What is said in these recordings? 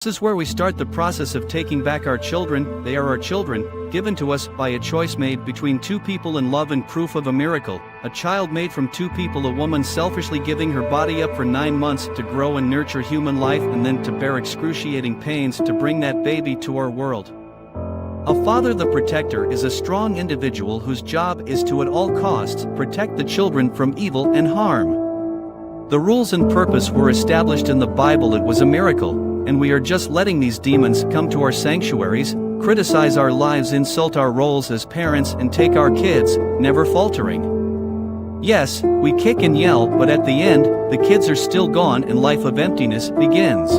This is where we start the process of taking back our children. They are our children, given to us by a choice made between two people in love and proof of a miracle. A child made from two people, a woman selfishly giving her body up for 9 months to grow and nurture human life and then to bear excruciating pains to bring that baby to our world. A father, the protector, is a strong individual whose job is to at all costs protect the children from evil and harm. The rules and purpose were established in the Bible. It was a miracle. And we are just letting these demons come to our sanctuaries, criticize our lives, insult our roles as parents, and take our kids, never faltering. Yes, we kick and yell, but at the end, the kids are still gone and life of emptiness begins.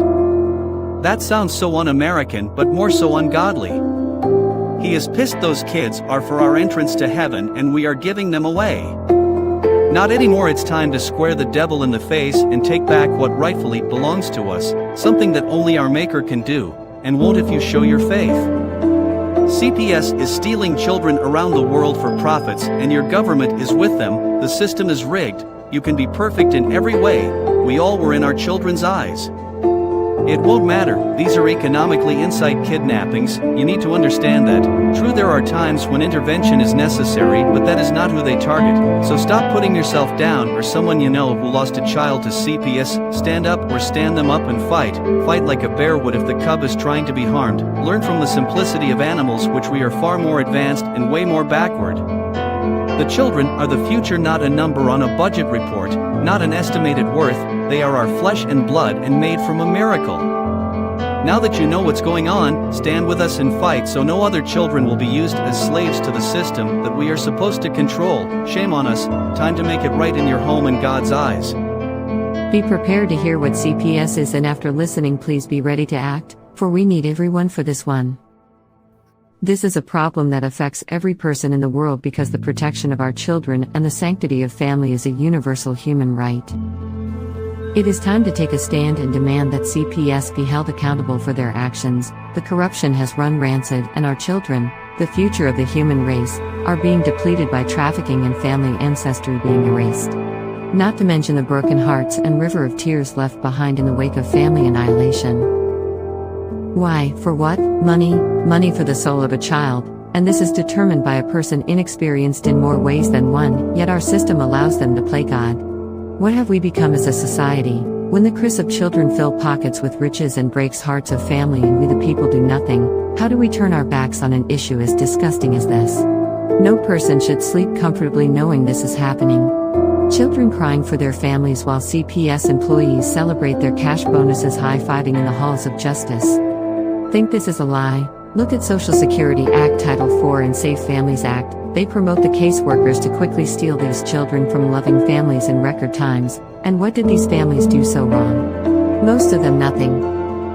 That sounds so un-American, but more so ungodly. He is pissed those kids are for our entrance to heaven and we are giving them away. Not anymore. It's time to square the devil in the face and take back what rightfully belongs to us, something that only our Maker can do, and won't if you show your faith. CPS is stealing children around the world for profits, and your government is with them. The system is rigged. You can be perfect in every way. We all were in our children's eyes. It won't matter. These are economically inside kidnappings. You need to understand that. True, there are times when intervention is necessary, but that is not who they target. So stop putting yourself down or someone you know who lost a child to CPS. Stand up or stand them up and fight. Fight like a bear would if the cub is trying to be harmed. Learn from the simplicity of animals, which we are far more advanced and way more backward. The children are the future, not a number on a budget report, not an estimated worth. They are our flesh and blood and made from a miracle. Now that you know what's going on, stand with us and fight so no other children will be used as slaves to the system that we are supposed to control. Shame on us. Time to make it right in your home in God's eyes. Be prepared to hear what CPS is, and after listening, please be ready to act, for we need everyone for this one. This is a problem that affects every person in the world because the protection of our children and the sanctity of family is a universal human right. It is time to take a stand and demand that CPS be held accountable for their actions. The corruption has run rancid, and our children, the future of the human race, are being depleted by trafficking and family ancestry being erased. Not to mention the broken hearts and river of tears left behind in the wake of family annihilation. Why? For what? Money. Money for the soul of a child, and this is determined by a person inexperienced in more ways than one, yet our system allows them to play God. What have we become as a society, when the cries of children fill pockets with riches and breaks hearts of family and we the people do nothing? How do we turn our backs on an issue as disgusting as this? No person should sleep comfortably knowing this is happening. Children crying for their families while CPS employees celebrate their cash bonuses, high-fiving in the halls of justice. Think this is a lie? Look at Social Security Act Title IV and Safe Families Act. They promote the caseworkers to quickly steal these children from loving families in record times. And what did these families do so wrong? Most of them nothing.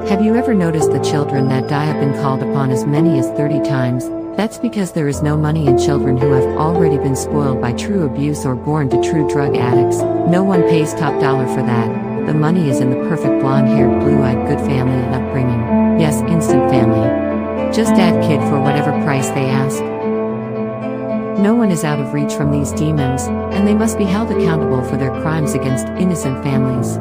Have you ever noticed the children that die have been called upon as many as 30 times? That's because there is no money in children who have already been spoiled by true abuse or born to true drug addicts. No one pays top dollar for that. The money is in the perfect blonde-haired, blue-eyed good family and upbringing. Yes, instant family. Just add kid for whatever price they ask. No one is out of reach from these demons, and they must be held accountable for their crimes against innocent families.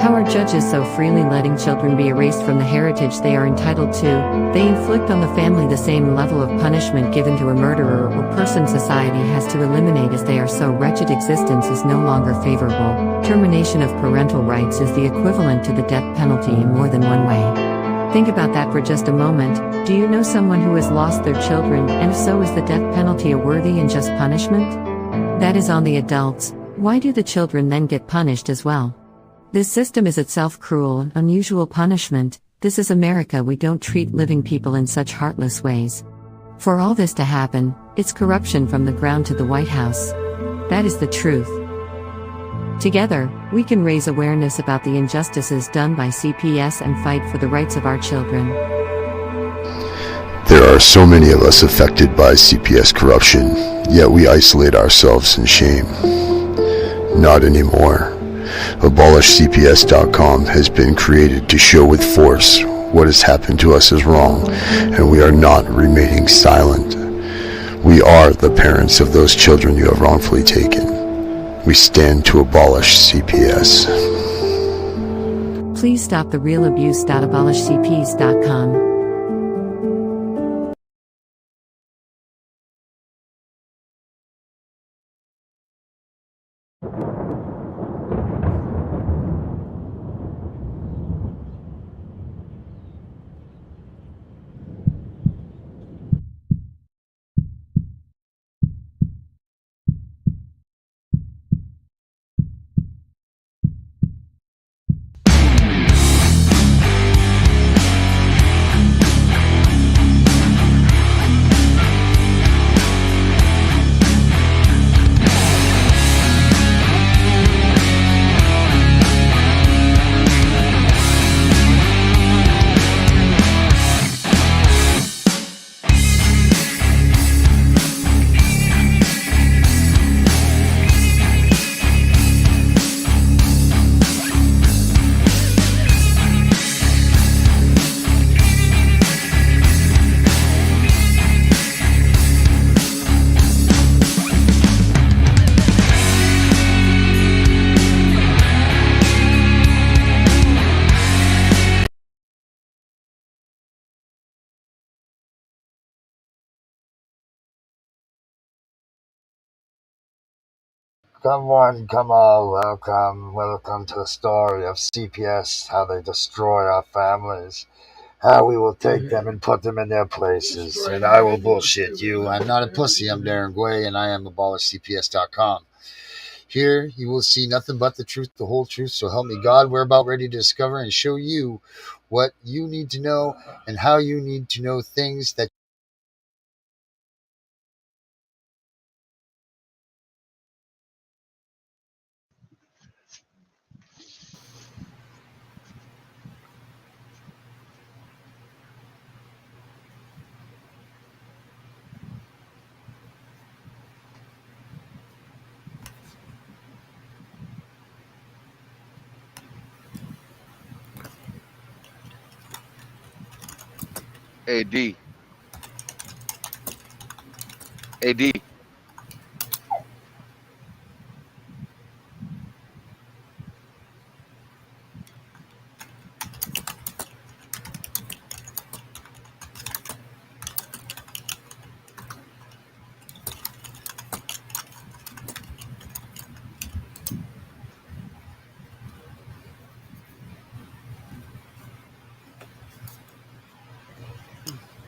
How are judges so freely letting children be erased from the heritage they are entitled to? They inflict on the family the same level of punishment given to a murderer or person society has to eliminate, as they are so wretched existence is no longer favorable. Termination of parental rights is the equivalent to the death penalty in more than one way. Think about that for just a moment. Do you know someone who has lost their children, and if so, is the death penalty a worthy and just punishment? That is on the adults. Why do the children then get punished as well? This system is itself cruel and unusual punishment. This is America. We don't treat living people in such heartless ways. For all this to happen, it's corruption from the ground to the White House. That is the truth. Together, we can raise awareness about the injustices done by CPS and fight for the rights of our children. There are so many of us affected by CPS corruption, yet we isolate ourselves in shame. Not anymore. AbolishCPS.com has been created to show with force what has happened to us is wrong, and we are not remaining silent. We are the parents of those children you have wrongfully taken. We stand to abolish CPS. Please stop the real abuse.abolishcps.com. Come on, come all, welcome to the story of CPS, how they destroy our families, how we will take them and put them in their places, and I will bullshit you. I'm not a pussy, I'm Darren Guay, and I am abolishcps.com. Here you will see nothing but the truth, the whole truth, so help me God. We're about ready to discover and show you what you need to know and how you need to know things that AD. AD.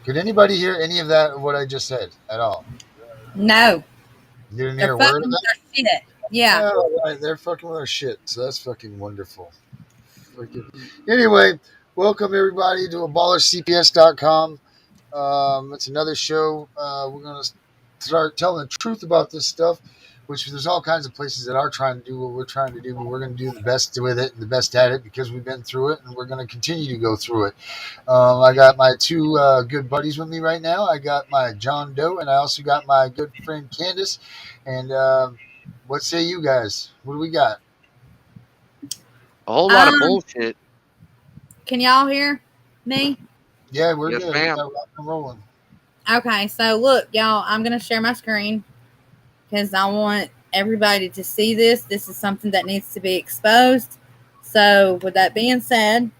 Could anybody hear any of that, what I just said, at all? No. You didn't They're hear a word fucking of that? with our shit. Yeah. Oh, right. They're fucking with our shit, so that's fucking wonderful. Anyway, welcome everybody to abolishcps.com. It's another show. We're going to start telling the truth about this stuff, which there's all kinds of places that are trying to do what we're trying to do, but we're going to do the best with it and the best at it because we've been through it and we're going to continue to go through it. I got my two good buddies with me right now. I got my John Doe and I also got my good friend Candace. And what say you guys? What do we got? A whole lot of bullshit. Can y'all hear me? Yeah, we're Yes, good. ma'am. We got rock and rolling. Okay, so look, y'all, I'm going to share my screen because I want everybody to see this. This is something that needs to be exposed. So, with that being said,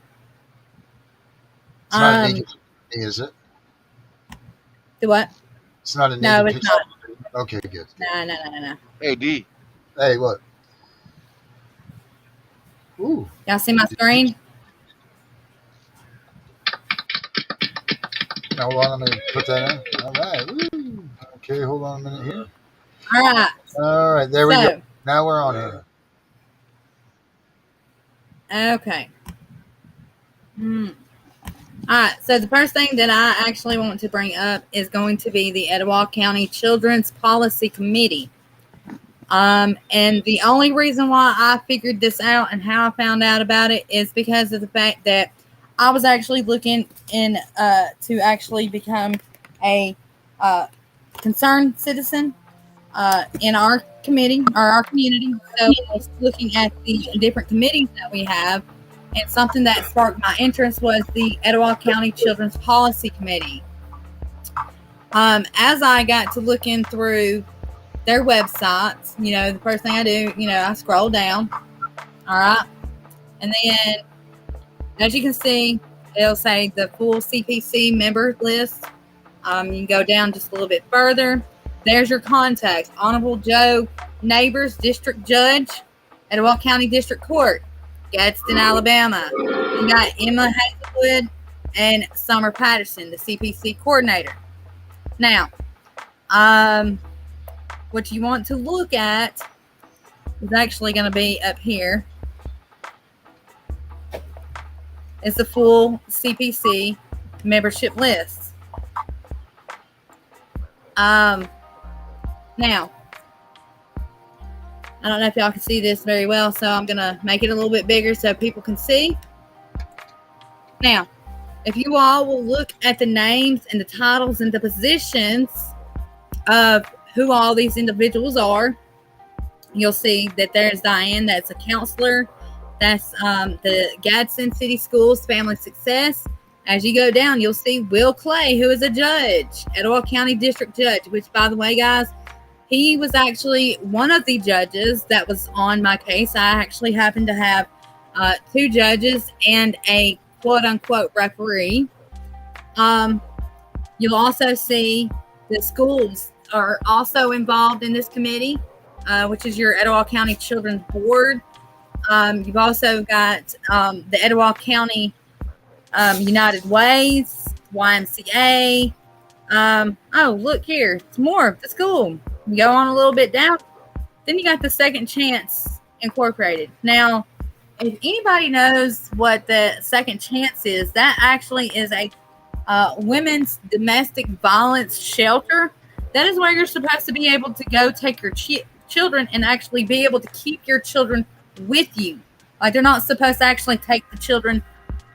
It's not a naked thing, is it? do what? It's not a naked No, it's picture. not. Okay, good. No. AD. Hey, what? Ooh. Y'all see my screen? Now, hold on, I'm going to put that in. All right. Woo. Okay, hold on a minute here. All right. There we go. Now we're on here. Okay. All right. So the first thing that I actually want to bring up is going to be the Etowah County Children's Policy Committee. And the only reason why I figured this out and how I found out about it is because of the fact that I was actually looking in to actually become a concerned citizen in our committee or our community. So I was looking at the different committees that we have, and something that sparked my interest was the Etowah County Children's Policy Committee. As I got to looking through their websites, the first thing I do, I scroll down. All right. And then As you can see, it'll say the full CPC member list. You can go down just a little bit further. There's your contacts. Honorable Joe Neighbors, District Judge, Etowah County District Court, Gadsden, Alabama. You got Emma Hazelwood and Summer Patterson, the CPC coordinator. Now, what you want to look at is actually going to be up here. It's the full CPC membership list. Now, I don't know if y'all can see this very well, so I'm going to make it a little bit bigger so people can see. Now, if you all will look at the names and the titles and the positions of who all these individuals are, you'll see that there's Diane, that's a counselor. That's the Gadsden City Schools Family Success. As you go down, you'll see Will Clay, who is a judge, Etowah County District Judge, which, by the way, guys, he was actually one of the judges that was on my case. I actually happened to have 2 judges and a quote-unquote referee. You'll also see the schools are also involved in this committee, which is your Etowah County Children's Board. You've also got the Etowah County United Ways, YMCA. Oh, look here. It's more of the school. You go on a little bit down. Then you got the Second Chance Incorporated. Now, if anybody knows what the Second Chance is, that actually is a women's domestic violence shelter. That is where you're supposed to be able to go take your children and actually be able to keep your children with you. Like, they're not supposed to actually take the children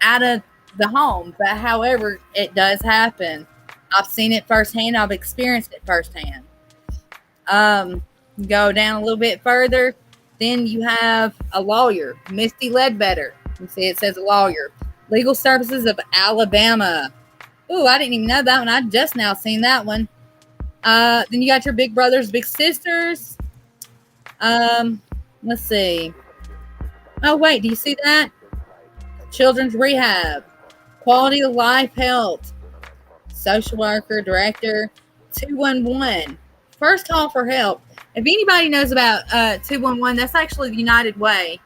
out of the home, but however, it does happen. I've seen it firsthand. I've experienced it firsthand. Go down a little bit further. Then you have a lawyer, Misty Ledbetter. You see it says a lawyer. Legal Services of Alabama. Ooh, I didn't even know that one. I just now seen that one. Then you got your big brothers, big sisters. Let's see. Oh, wait, do you see that? Children's Rehab, Quality of Life Health, Social Worker, Director, 211. First call for help. If anybody knows about 211, that's actually the United Way.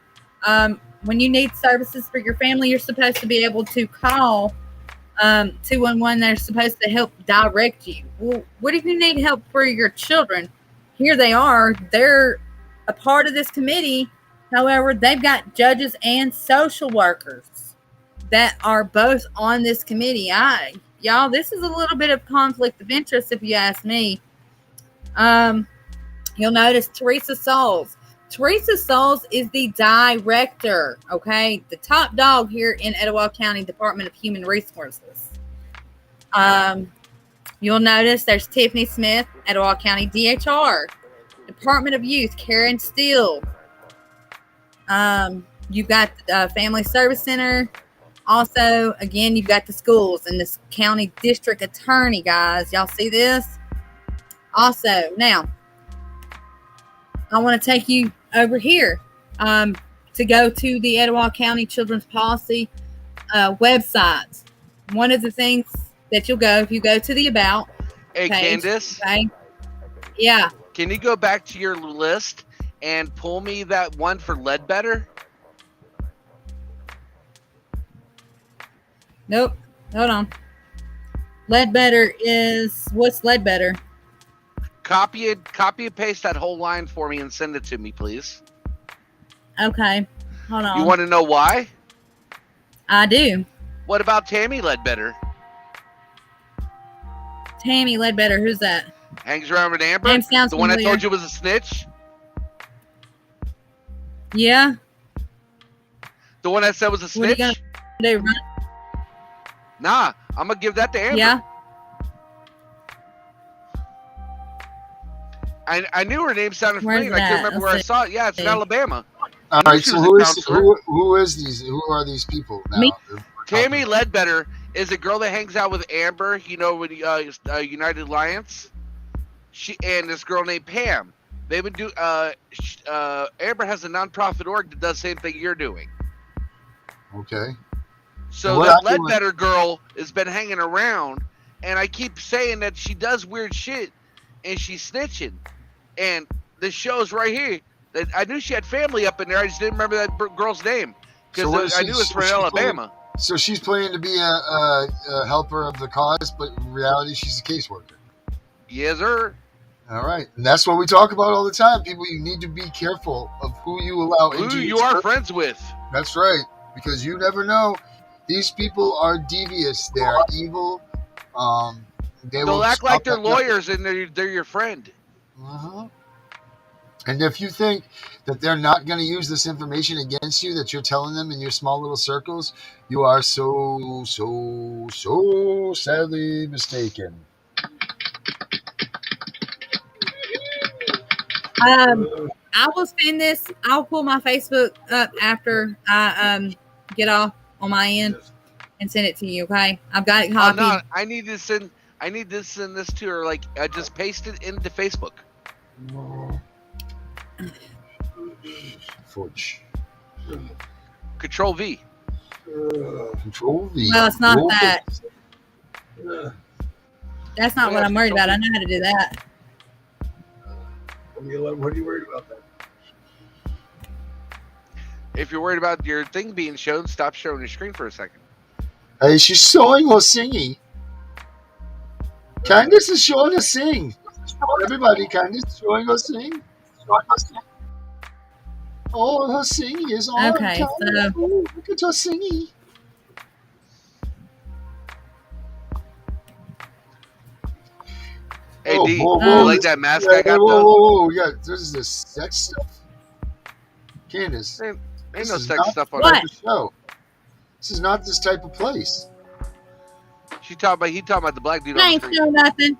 When you need services for your family, you're supposed to be able to call 211. They're supposed to help direct you. Well, what if you need help for your children? Here they are. They're a part of this committee. However, they've got judges and social workers that are both on this committee. Y'all, this is a little bit of conflict of interest if you ask me. You'll notice Teresa Souls. Teresa Souls is the director, okay? The top dog here in Etowah County Department of Human Resources. You'll notice there's Tiffany Smith, Etowah County DHR. Department of Youth, Karen Steele. You've got the Family Service Center. Also, again, you've got the schools and this county district attorney, guys. Y'all see this? Also, now, I want to take you over here to go to the Etowah County Children's Policy websites. One of the things that you'll go, if you go to the About Hey, page, Candace, okay? Yeah. can you go back to your list and pull me that one for Ledbetter? Nope. Hold on. Ledbetter is, what's Ledbetter? Copy and paste that whole line for me and send it to me, please. Okay. Hold on. You want to know why? I do. What about Tammy Ledbetter? Tammy Ledbetter, who's that? Hangs around with Amber? Name sounds The one I familiar. told you was a snitch? Yeah. The one I said was a What are you snitch? gonna do? Run? Nah, I'm going to give that to Amber. Yeah. I knew her name sounded Where's familiar. I that? can't remember where I Let's saw it. Yeah, it's in see. Alabama. All knew right, she so was a counselor. who are these people now? Me. Tammy Ledbetter is a girl that hangs out with Amber, you know, with United Alliance. She and this girl named Pam. They would do. Amber has a nonprofit org that does the same thing you're doing. Okay. So What that I do- Ledbetter girl has been hanging around, and I keep saying that she does weird shit, and she's snitching. And this shows right here that I knew she had family up in there. I just didn't remember that girl's name So what because is I she- knew it was so from she's Alabama. So she's planning to be a helper of the cause, but in reality, she's a caseworker. Yes, sir. All right, and that's what we talk about all the time. People, you need to be careful of who you allow Who into you your are circle. friends with? That's right, because you never know. These people are devious. They are evil. They They'll will act like stop they're at nothing. lawyers and they're your friend. Mhm. And if you think that they're not going to use this information against you that you're telling them in your small little circles, you are so sadly mistaken. I will send this. I'll pull my Facebook up after I get off on my end and send it to you. Okay, I've got it Oh copied. no, I need to send this to her. Like just paste it into Facebook. Forge. Control V. Control V. Well, it's not Control that. V. That's not what I'm worried about. I know how to do that. What are you worried about then? If you're worried about your thing being shown, stop showing your screen for a second. Hey, she's showing us singing. Candace is showing us sing. Everybody, Candace is showing us sing. Oh, her singing is on. Okay, Candace. so- Ooh, look at her singing. Hey Oh, D, whoa, you whoa, like that mask Yeah, I got whoa, though? whoa, whoa. Yeah, there's this sex stuff. Candace, Ain't this no is sex not stuff on this it. type of show. This is not this type of place. He talking about the black dude on I the ain't screen. showing nothing.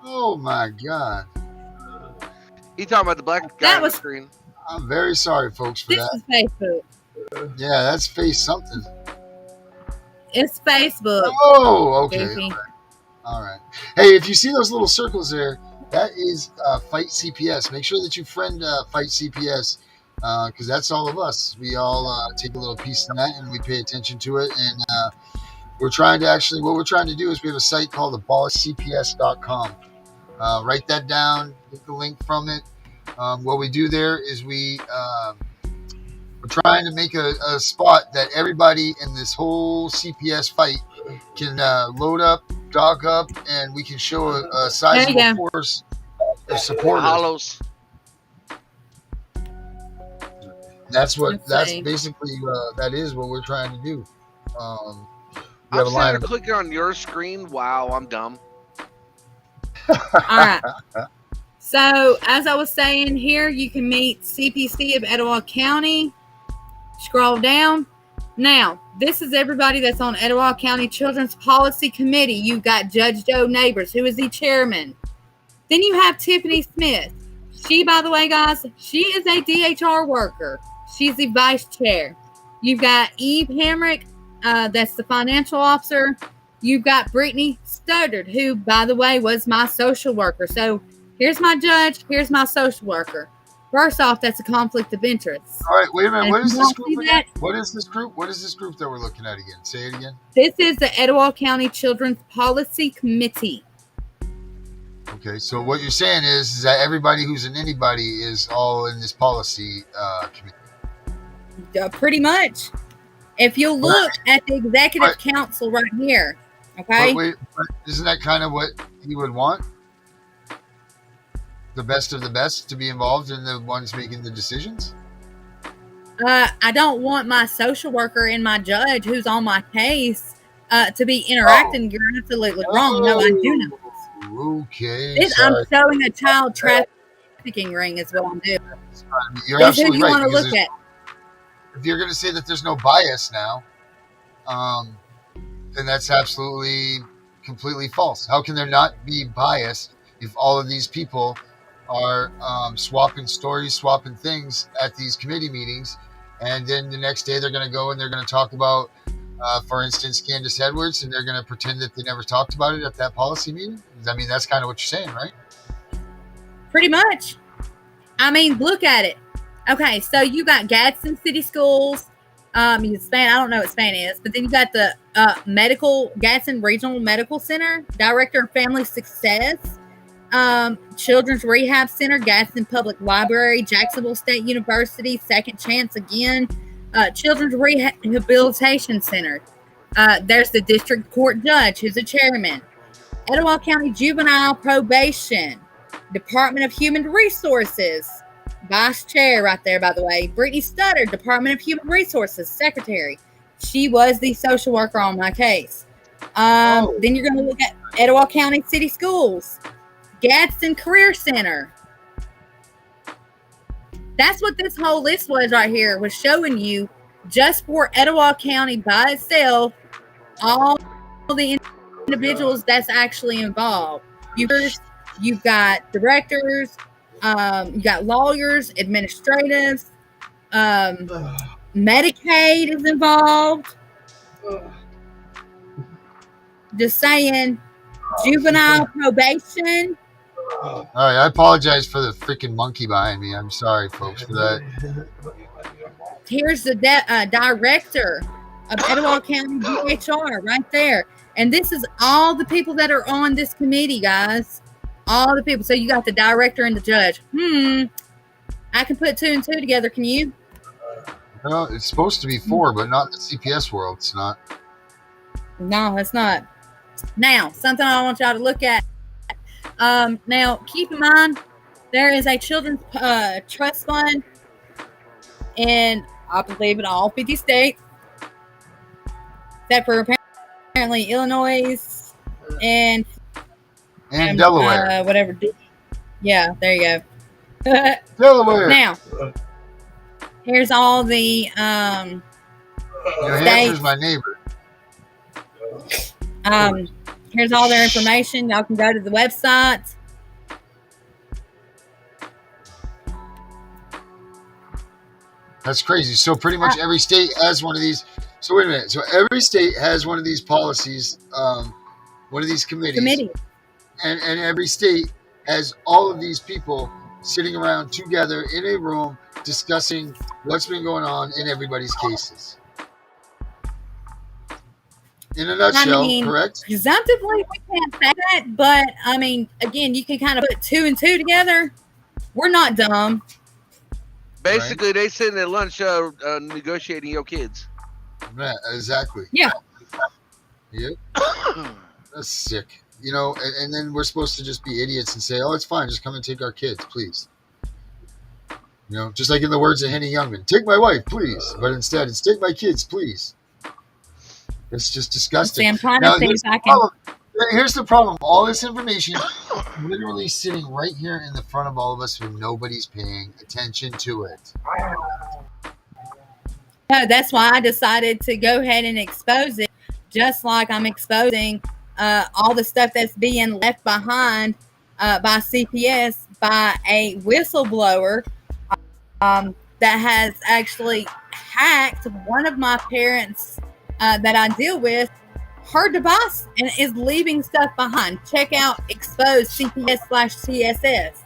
Oh my God. He talking about the black guy That on was- the screen. I'm very sorry, folks, for This that. is Facebook. Yeah, that's face something. It's Facebook. Oh, okay. Goofy. All right. Hey, if you see those little circles there, that is Fight CPS. Make sure that you friend Fight CPS because that's all of us. We all take a little piece in that and we pay attention to it. And we're trying to actually, what we're trying to do is we have a site called abolishcps.com. Write that down, get the link from it. What we do there is we're trying to make a spot that everybody in this whole CPS fight can load up, dock up, and we can show a sizable There you force of supporters. Hollows. That's Let's that's see. basically that is what we're trying to do. We I'm have a line sitting of there clicking on your screen. Wow, I'm dumb. All right. So, as I was saying here, you can meet CPC of Etowah County. Scroll down. Now, this is everybody that's on Etowah County Children's Policy Committee. You've got Judge Joe Neighbors, who is the chairman. Then you have Tiffany Smith. She, by the way, guys, she is a DHR worker. She's the vice chair. You've got Eve Hamrick, that's the financial officer. You've got Brittany Studdard, who, by the way, was my social worker. So here's my judge, here's my social worker. First off, that's a conflict of interest. All right, wait a minute. And What if is you this don't group see again? that, What is this group? What is this group that we're looking at again? Say it again. this is the Etowah County Children's Policy Committee. Okay, so what you're saying is that everybody who's in anybody is all in this policy committee. Pretty much. If you look at the executive Right. council right here, okay? But isn't that kind of what you would want? The best of the best to be involved in the ones making the decisions? I don't want my social worker and my judge who's on my case to be interacting. You're absolutely wrong. No, I do not. Okay. This, I'm sorry. showing a child trafficking ring is what I'm doing. You're This is who absolutely you right. want to because look there's- at. if you're going to say that there's no bias now, then that's absolutely completely false. How can there not be bias if all of these people are swapping stories, swapping things at these committee meetings, and then the next day they're going to go and they're going to talk about, for instance, Candace Edwards, and they're going to pretend that they never talked about it at that policy meeting? I mean, that's kind of what you're saying, right? Pretty much. I mean, look at it. Okay, so you got Gadsden City Schools, Span. I don't know what Span is, but then you got the Gadsden Regional Medical Center, Director of Family Success, Children's Rehab Center, Gadsden Public Library, Jacksonville State University, Second Chance again, Children's Rehabilitation Center. There's the District Court Judge, who's the chairman. Etowah County Juvenile Probation, Department of Human Resources, Vice Chair right there, by the way. Brittany Stutter, Department of Human Resources, Secretary. She was the social worker on my case. Then you're going to look at Etowah County City Schools, Gadsden Career Center. That's what this whole list was right here, was showing you just for Etowah County by itself, all the individuals that's actually involved. You've got directors, you got lawyers, administratives, Medicaid is involved. Just saying, juvenile probation. All right, I apologize for the freaking monkey behind me. I'm sorry, folks, for that. Here's the director of Etowah County DHR right there. And this is all the people that are on this committee, guys. All the people. So you got the director and the judge. I can put 2 and 2 together. Can you? Well, it's supposed to be 4, but not in the CPS world. It's not. No, it's not. Now, something I want y'all to look at. Now, keep in mind, there is a children's trust fund in, I believe, in all 50 states, except for apparently Illinois and Delaware. Whatever. Yeah, there you go. Delaware. Now, here's all the New Hampshire's my neighbor. Here's all their information. Y'all can go to the website. That's crazy. So pretty much every state has one of these. So wait a minute. So every state has one of these policies, one of these committees. And every state has all of these people sitting around together in a room discussing what's been going on in everybody's cases. In a nutshell, correct? Presumptively, we can't say that, but I mean, again, you can kind of put 2 and 2 together. We're not dumb. Basically, they sitting at lunch negotiating your kids. Yeah, exactly. Yeah. Yep. That's sick. You know, and then we're supposed to just be idiots and say, oh, it's fine. Just come and take our kids, please. You know, just like in the words of Henny Youngman, take my wife, please. But instead, it's take my kids, please. It's just disgusting. See, I'm trying to see if I can. Here's the problem. All this information literally sitting right here in the front of all of us when nobody's paying attention to it. No, that's why I decided to go ahead and expose it, just like I'm exposing all the stuff that's being left behind by CPS by a whistleblower that has actually hacked one of my parents that I deal with, her device, and is leaving stuff behind. Check out exposed CPS/CSS,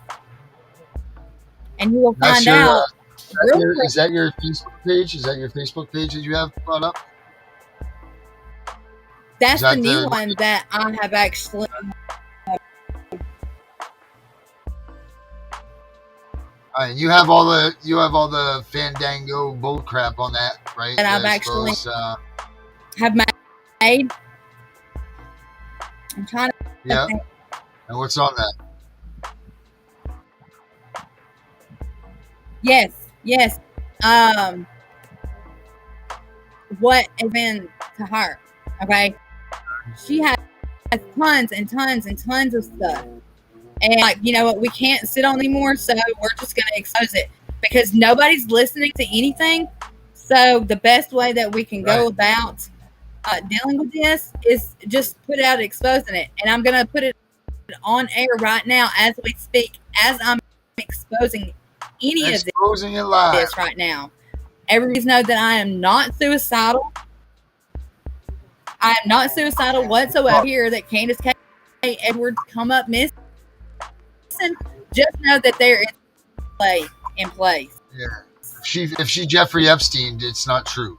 and you will find out. Is that your Facebook page? Is that your Facebook page that you have brought up? That's the new one that I have actually. You have all the Fandango bull crap on that, right? That I've actually have made. I'm trying to. Yeah. And what's on that? Yes. What has been to her? Okay. She has tons and tons and tons of stuff. And like, you know what, we can't sit on anymore, so we're just gonna expose it because nobody's listening to anything. So the best way that we can go about dealing with this is just put out exposing it. And I'm gonna put it on air right now as we speak, as I'm exposing exposing it live. This right now. Everybody know that I am not suicidal. I am not suicidal whatsoever here that Candace K. Edwards come up missing. Just know that there is play in place. Yeah. If she Jeffrey Epstein, it's not true.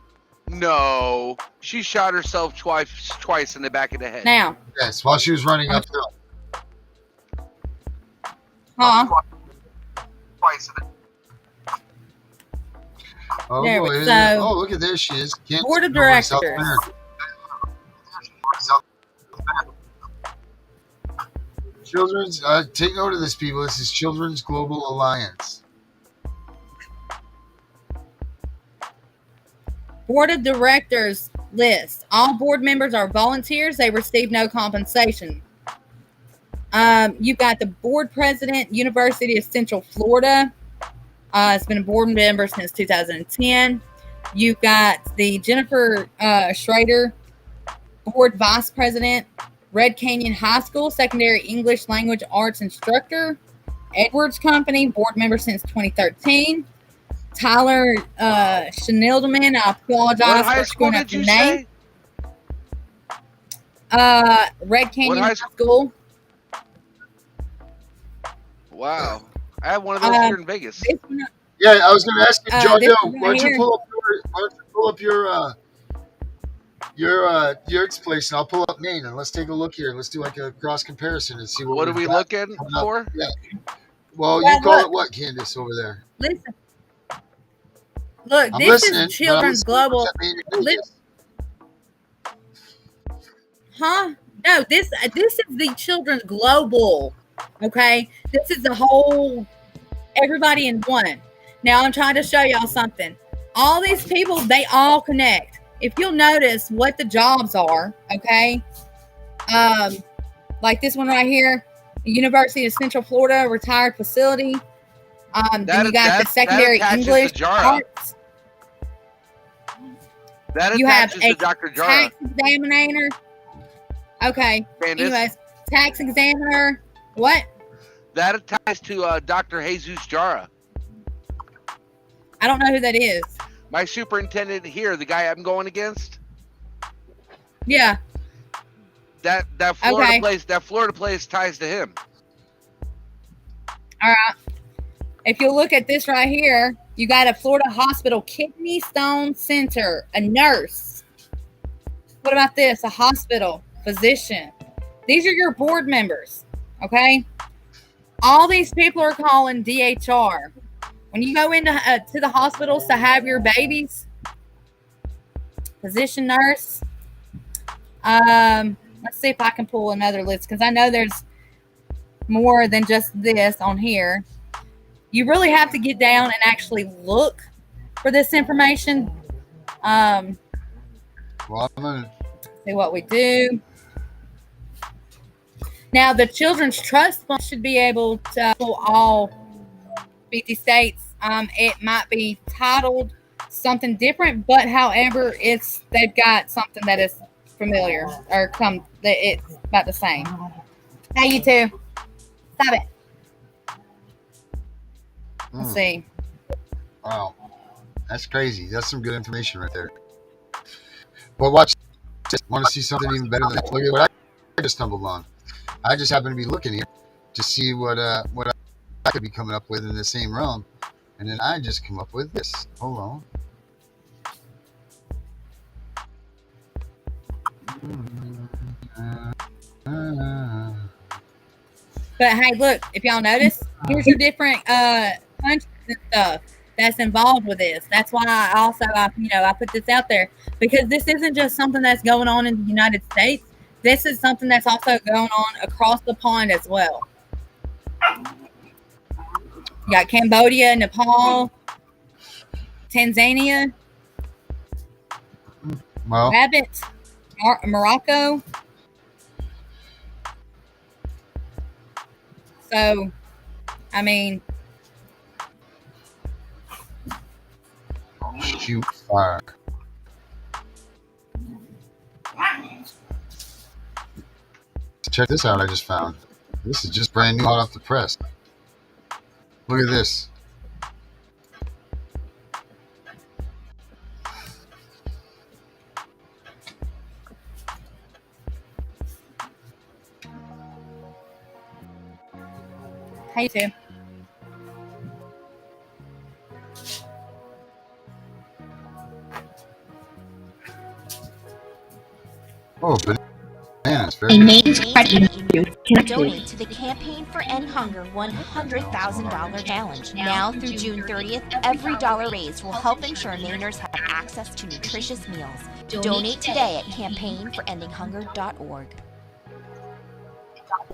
No, she shot herself twice in the back of the head. Now, Yes, while she was running uphill. huh? Twice in the Oh, There we boy. go. Oh, look at there she is. Kansas Board of City, South Directors. America. Children's, take note of this, people. This is Children's Global Alliance. Board of Directors list. All board members are volunteers. They receive no compensation. You've got the board president, University of Central Florida. It's been a board member since 2010. You've got the Jennifer Schrader, board vice president, Red Canyon High School, secondary English language arts instructor. Edwards Company, board member since 2013. Tyler Schneiderman, I What apologize high for school screwing up did your you name. say? Red Canyon high High school? School. Wow, I have one of those here in Vegas. This one- Yeah, I was going to ask you, John this Doe, one right why don't you here. pull up your place, and I'll pull up Maine, and let's take a look here. Let's do like a cross comparison and see what What are we've we got looking coming up. for? Yeah. Well, Yeah, you call look. it what, Candace, over there? Listen. Look, I'm this listening. is Children's but I'm listening. Global. What's that mean in Vegas? Huh? No, this is the Children's Global. Okay? This is the whole everybody in one. Now I'm trying to show y'all something. All these people, they all connect. If you'll notice what the jobs are, okay? Like this one right here, the University of Central Florida retired facility. Then you got the secondary attaches to English Jara. arts. That You have attaches a to Dr. Jara. tax examiner. Okay. Candace, Anyways, tax examiner. What? that attaches to Dr. Jesus Jara. I don't know who that is. My superintendent here, the guy I'm going against. Yeah. That Florida Okay. place, ties to him. All right. If you look at this right here, you got a Florida Hospital Kidney Stone Center, a nurse. What about this? A hospital physician. These are your board members. Okay. All these people are calling DHR. When you go into to the hospitals to have your babies, physician, nurse. Let's see if I can pull another list because I know there's more than just this on here. You really have to get down and actually look for this information. Well, I'm gonna, See what we do. Now, the Children's Trust Fund should be able to pull all 50 states. It might be titled something different, but however, they've got something that is familiar or it's about the same. Hey, you two, stop it. Let's see. Wow, that's crazy. That's some good information right there. But watch this. Want to see something even better than that? Look at what I just stumbled on. I just happened to be looking here to see what I could be coming up with in the same realm, and then I just come up with this. Hold on. But hey, look, if y'all notice, here's your different countries and stuff that's involved with this. That's why I put this out there because this isn't just something that's going on in the United States. This is something that's also going on across the pond as well. You got Cambodia, Nepal, Tanzania, Well, Rabbit, Morocco. So, I mean, shoot fire. Check this out. I just found. This is just brand new, hot off the press. Look at this. hey, too. Very A good. Maine's credit union connected. Donate to the Campaign for End Hunger $100,000 challenge. Now through June 30th, every dollar raised will help ensure Mainers have access to nutritious meals. Donate today at campaignforendinghunger.org.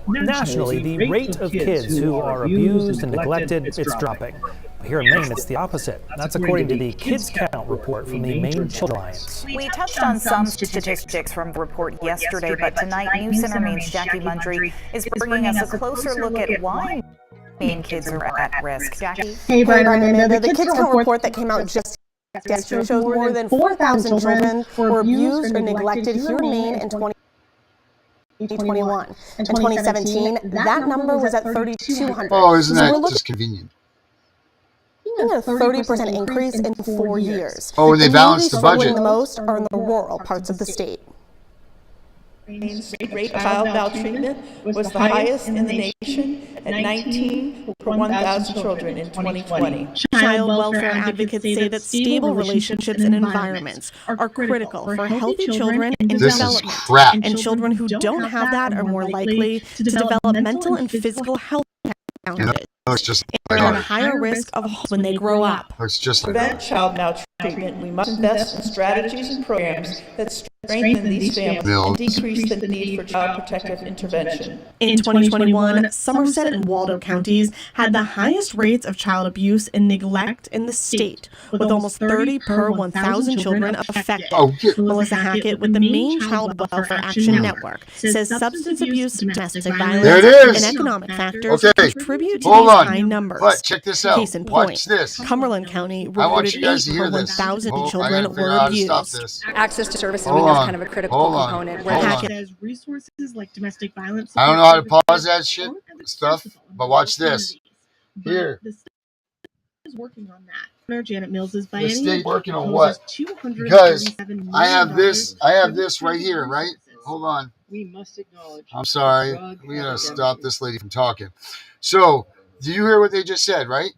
Nationally, the rate of kids who are abused and neglected is dropping. Here in Maine, it's the opposite. That's according to the Kids Count report from the Maine Children's Alliance. We touched on some statistics from the report yesterday, but tonight, News Center Maine's Jackie Mundry is bringing us a closer look at why Maine kids are at risk. Jackie? Hey, Brandon. The Kids Count report that came out just yesterday shows more than 4,000 children were abused or neglected here in Maine in 2021. In 2017, that number was at 3,200. Oh, isn't that just convenient? A 30% increase in 4 years. Oh, and they balanced the budget. The most are in the rural parts of the state. Maine's rate of child maltreatment was the highest in the nation at 19 per 1,000 children in 2020. Child welfare advocates say that stable relationships and environments are critical for healthy children in development. And children who don't have that are more likely to develop mental and physical health challenges. It's just and are at a higher risk of when they grow up. It's just to prevent child maltreatment, we must invest in strategies and programs that strengthen these families and decrease the need for child protective intervention. In 2021, Somerset and Waldo counties had the highest rates of child abuse and neglect in the state, with almost 30 per 1,000 children affected. Melissa Hackett with the Maine Child Welfare Action Network says substance abuse, domestic violence, and economic factors contribute to these high numbers. But check this out. Case in point, Watch this. Cumberland County reported 8 per 1,000 children were abused. Access to services is kind of a critical component. Where Hackett has resources like domestic violence. I don't know how to pause that shit stuff, but watch this. Here. The state is working on that. Janet Mills is the state working on what? Because I have this right here, right? Hold on. We must acknowledge. I'm sorry. We gotta stop this lady from talking. So, do you hear what they just said, right?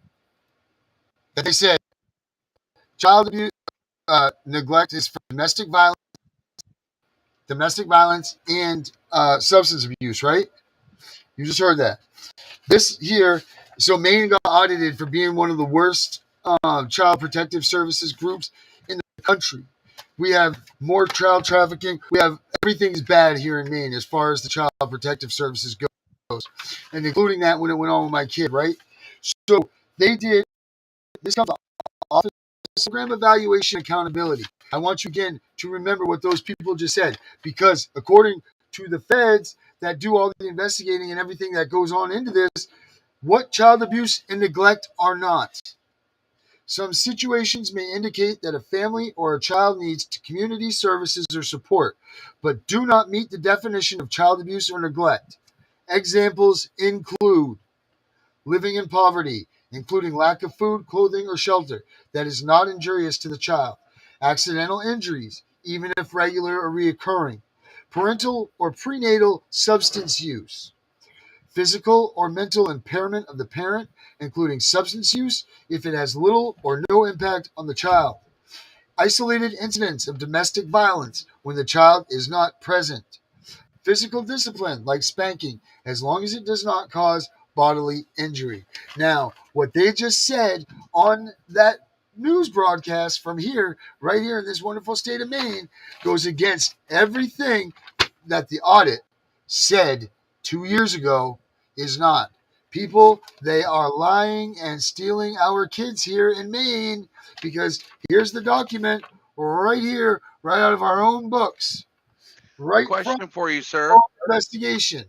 That they said child abuse, neglect is for domestic violence and substance abuse, right? You just heard that. This here, so Maine got audited for being one of the worst child protective services groups in the country. We have more child trafficking. We have everything's bad here in Maine as far as the child protective services goes, and including that when it went on with my kid, right? So they did this comes Office of Program Evaluation Accountability. I want you again to remember what those people just said, because according to the feds that do all the investigating and everything that goes on into this, what child abuse and neglect are not. Some situations may indicate that a family or a child needs community services or support, but do not meet the definition of child abuse or neglect. Examples include living in poverty, including lack of food, clothing, or shelter that is not injurious to the child, accidental injuries, even if regular or reoccurring, parental or prenatal substance use, physical or mental impairment of the parent, including substance use if it has little or no impact on the child, isolated incidents of domestic violence when the child is not present, physical discipline like spanking as long as it does not cause bodily injury. Now, what they just said on that news broadcast from here, right here in this wonderful state of Maine, goes against everything that the audit said 2 years ago is not. People, they are lying and stealing our kids here in Maine, because here's the document right here, right out of our own books. Right. Question for you, sir. Investigation.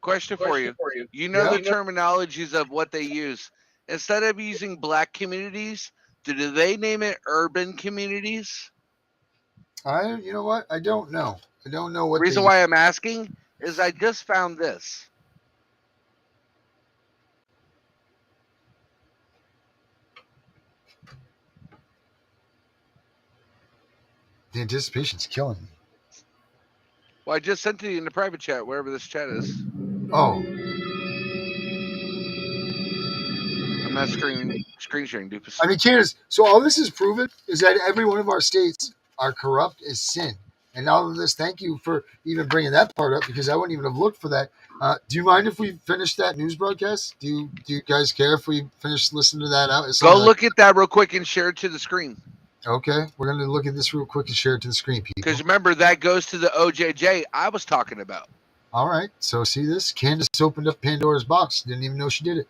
Question for you. You know the terminologies of what they use. Instead of using black communities, do they name it urban communities? You know what? I don't know. I don't know what. The reason why I'm asking is I just found this. The anticipation's killing me. Well, I just sent it to you in the private chat, wherever this chat is. Oh. I'm not screen sharing, doofus. I mean, Candace, so all this is proven is that every one of our states are corrupt as sin. And all of this, thank you for even bringing that part up because I wouldn't even have looked for that. Do you mind if we finish that news broadcast? Do you guys care if we finish listening to that out? Go look at that real quick and share it to the screen. Okay, we're going to look at this real quick and share it to the screen, people. Because remember, that goes to the OJJ I was talking about. All right, so see this? Candace opened up Pandora's box. Didn't even know she did it.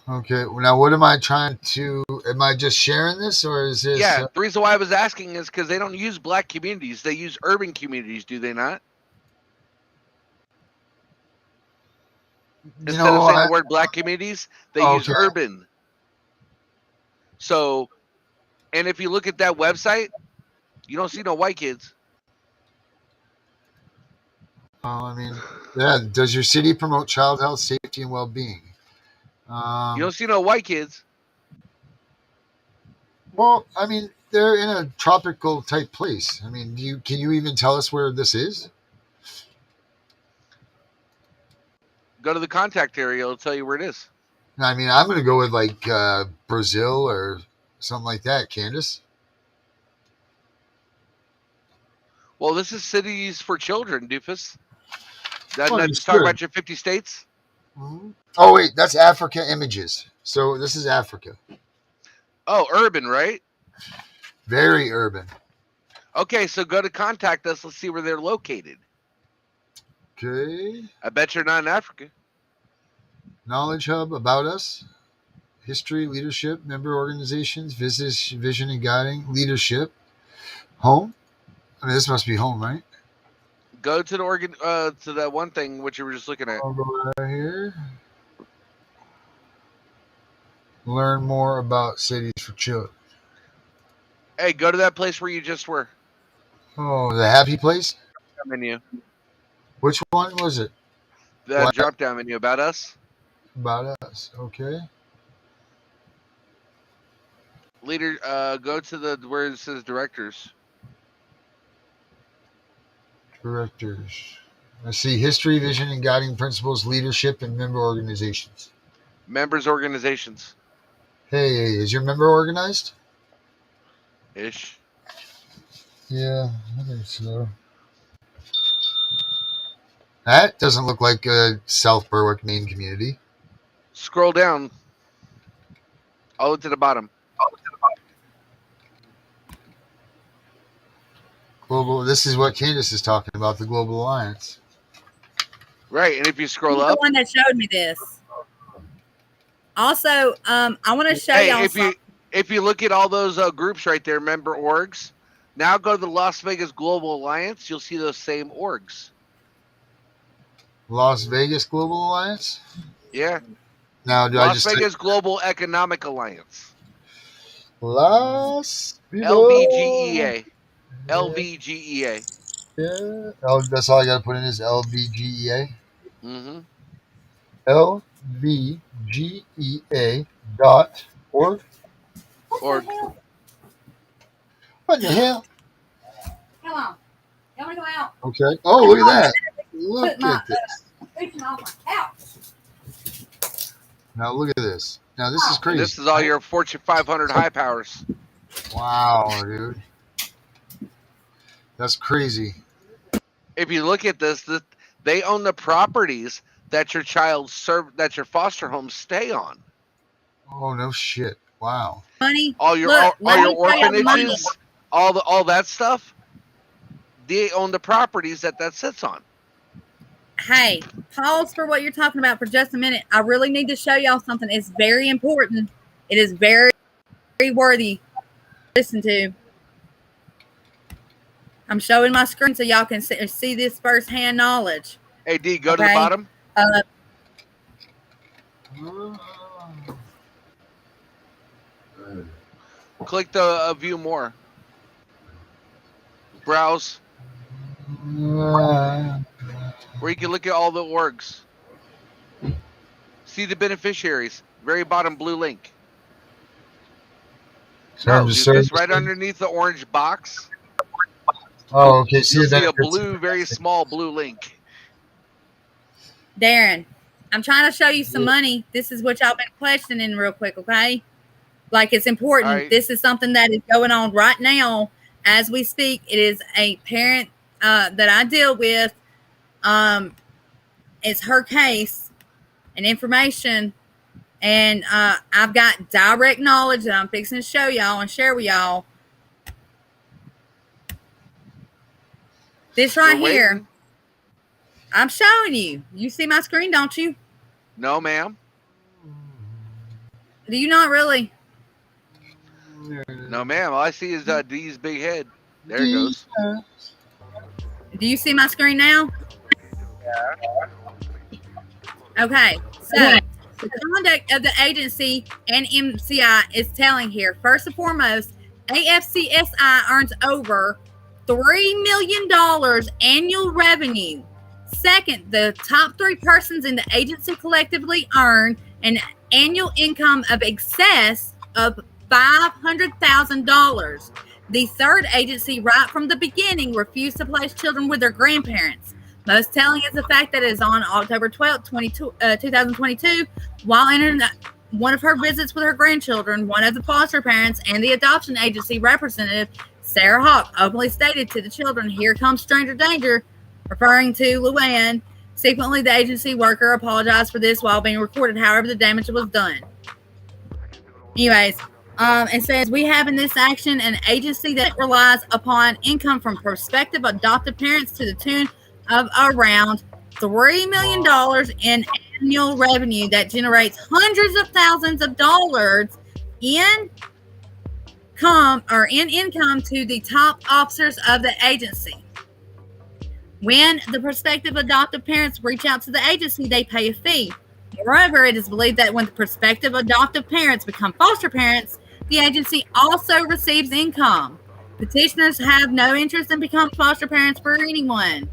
Okay, now what am I trying to... Am I just sharing this, or is this... Yeah, the reason why I was asking is because they don't use black communities. They use urban communities, do they not? Instead of saying the word black communities, they use urban. So, and if you look at that website, you don't see no white kids. I mean, yeah. Does your city promote child health, safety, and well-being? You don't see no white kids. Well, I mean, they're in a tropical type place. I mean, can you even tell us where this is? Go to the contact area; it'll tell you where it is. I mean, I'm going to go with like Brazil or something like that. Candace. Well, this is Cities for Children, doofus. That's talking about your 50 states? Mm-hmm. Oh, wait, that's Africa Images. So this is Africa. Oh, urban, right? Very urban. Okay, so go to contact us. Let's see where they're located. Okay. I bet you're not in Africa. Knowledge Hub, About Us, History, Leadership, Member Organizations, Vision and Guiding, Leadership, Home. I mean, this must be home, right? Go to the to that one thing which you were just looking at. I'll go right here. Learn more about Cities for Children. Hey, go to that place where you just were. Oh, the happy place? Menu. Which one was it? The drop down menu. About Us. About Us. Okay. Leader. Go to the where it says directors. Directors. I see history, vision, and guiding principles, leadership, and member organizations. Members organizations. Hey, is your member organized? Ish. Yeah, I think so. That doesn't look like a South Berwick, Maine community. Scroll down. All the way to the bottom. Global. This is what Candace is talking about, the Global Alliance. Right, and if you scroll He's up, the one that showed me this. Also, I want to show y'all something. If you look at all those groups right there, member orgs, now go to the Las Vegas Global Alliance. You'll see those same orgs. Las Vegas Global Alliance? Yeah. Now, Las Vegas Global Economic Alliance. LVGEA. LVGEA. Yeah. Oh, that's all I got to put in is LVGEA. Mm-hmm. LVGEA.org. What the hell? Come on. You want to go out? Okay. Oh, look at that. Look at this. Now look at this. Now this is crazy. This is all your Fortune 500 high powers. Wow, dude. That's crazy. If you look at this, they own the properties that your that your foster homes stay on. Oh no shit! Wow. Money. All your orphanages, all that stuff. They own the properties that sits on. Hey, pause for what you're talking about for just a minute. I really need to show y'all something. It's very important. It is very, very worthy to listen to. I'm showing my screen so y'all can see this firsthand knowledge. Hey, D, go to the bottom. Click the view more. Browse. Where you can look at all the orgs. See the beneficiaries. Very bottom blue link. It's right underneath the orange box. Oh, okay. You'll see a blue, very small blue link. Darren, I'm trying to show you some money. This is what y'all been questioning real quick, okay? Like, it's important. All right. This is something that is going on right now as we speak. It is a parent that I deal with. It's her case and information. And I've got direct knowledge that I'm fixing to show y'all and share with y'all. This right here, I'm showing you. You see my screen, don't you? No, ma'am. Do you not really? No, ma'am. All I see is D's big head. There it goes. Do you see my screen now? Okay, so the conduct of the agency and MCI is telling here, first and foremost, AFCSI earns over $3 million annual revenue. Second, the top 3 persons in the agency collectively earn an annual income of excess of $500,000. The third agency, right from the beginning, refused to place children with their grandparents. Most telling is the fact that it is on October 12th, 2022, while entering one of her visits with her grandchildren, one of the foster parents and the adoption agency representative, Sarah Hawk, openly stated to the children, "Here comes stranger danger," referring to Luann. Subsequently, the agency worker apologized for this while being recorded. However, the damage was done. Anyways, it says, we have in this action an agency that relies upon income from prospective adoptive parents to the tune of around $3 million in annual revenue that generates hundreds of thousands of dollars in income to the top officers of the agency. When the prospective adoptive parents reach out to the agency, they pay a fee. Moreover, it is believed that when the prospective adoptive parents become foster parents, the agency also receives income. Petitioners have no interest in becoming foster parents for anyone.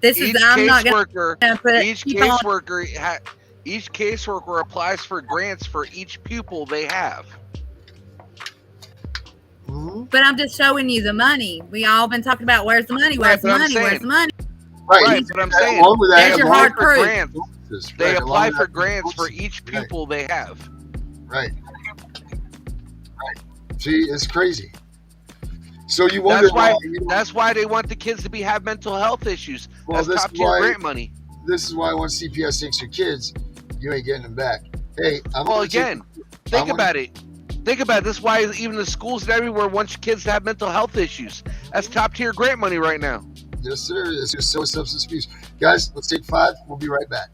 This is I'm not going to put each caseworker applies for grants for each pupil they have. But I'm just showing you the money. We all been talking about where's the money, where's the money, where's the money. Right, but I'm saying there's your hard proof. They apply for grants for each pupil they have. Right. See, it's crazy. So you wonder that's why they want the kids to have mental health issues. Well, that's top tier grant money. This is why once CPS takes your kids, you ain't getting them back. Hey, think about it. Think about it. This is why even the schools and everywhere want kids to have mental health issues. That's top tier grant money right now. Yes, sir. It's just so substance abuse. Guys, let's take 5. We'll be right back.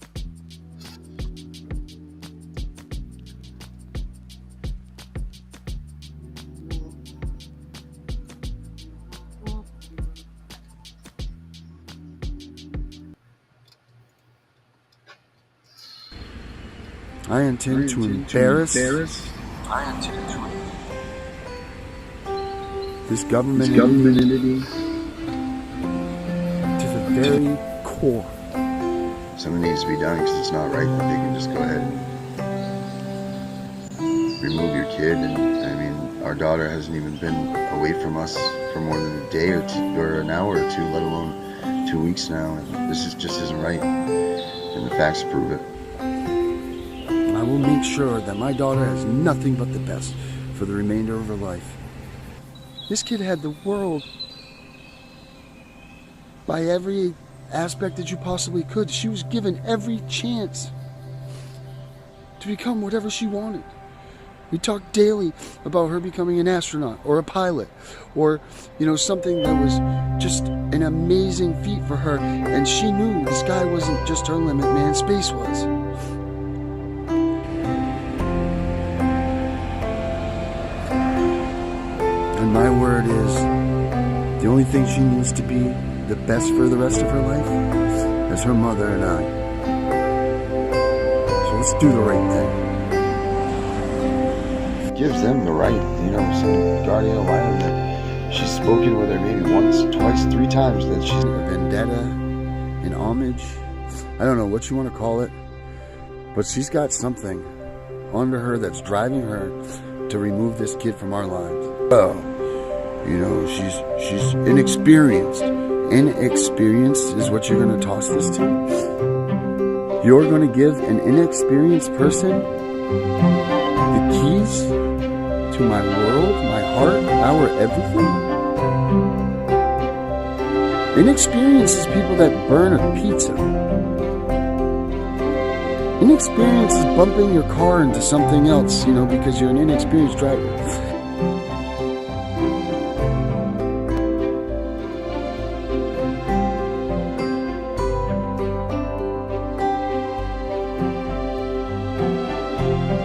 I intend to embarrass this government entity to the very core. Something needs to be done because it's not right that they can just go ahead and remove your kid. And I mean, our daughter hasn't even been away from us for more than a day or two, or an hour or two, let alone 2 weeks now. And this just isn't right, and the facts prove it. I will make sure that my daughter has nothing but the best for the remainder of her life. This kid had the world by every aspect that you possibly could. She was given every chance to become whatever she wanted. We talked daily about her becoming an astronaut or a pilot or, something that was just an amazing feat for her. And she knew the sky wasn't just her limit, man, space was. And my word is, the only thing she needs to be the best for the rest of her life is her mother and I. So let's do the right thing. It gives them the right, some guardian of mine that she's spoken with her maybe once, twice, 3 times that she's a vendetta, an homage. I don't know what you want to call it, but she's got something under her that's driving her to remove this kid from our lives. Oh, she's inexperienced. Inexperienced is what you're going to toss this to. You're going to give an inexperienced person the keys to my world, my heart, our everything. Inexperience is people that burn a pizza. Inexperience is bumping your car into something else, because you're an inexperienced driver.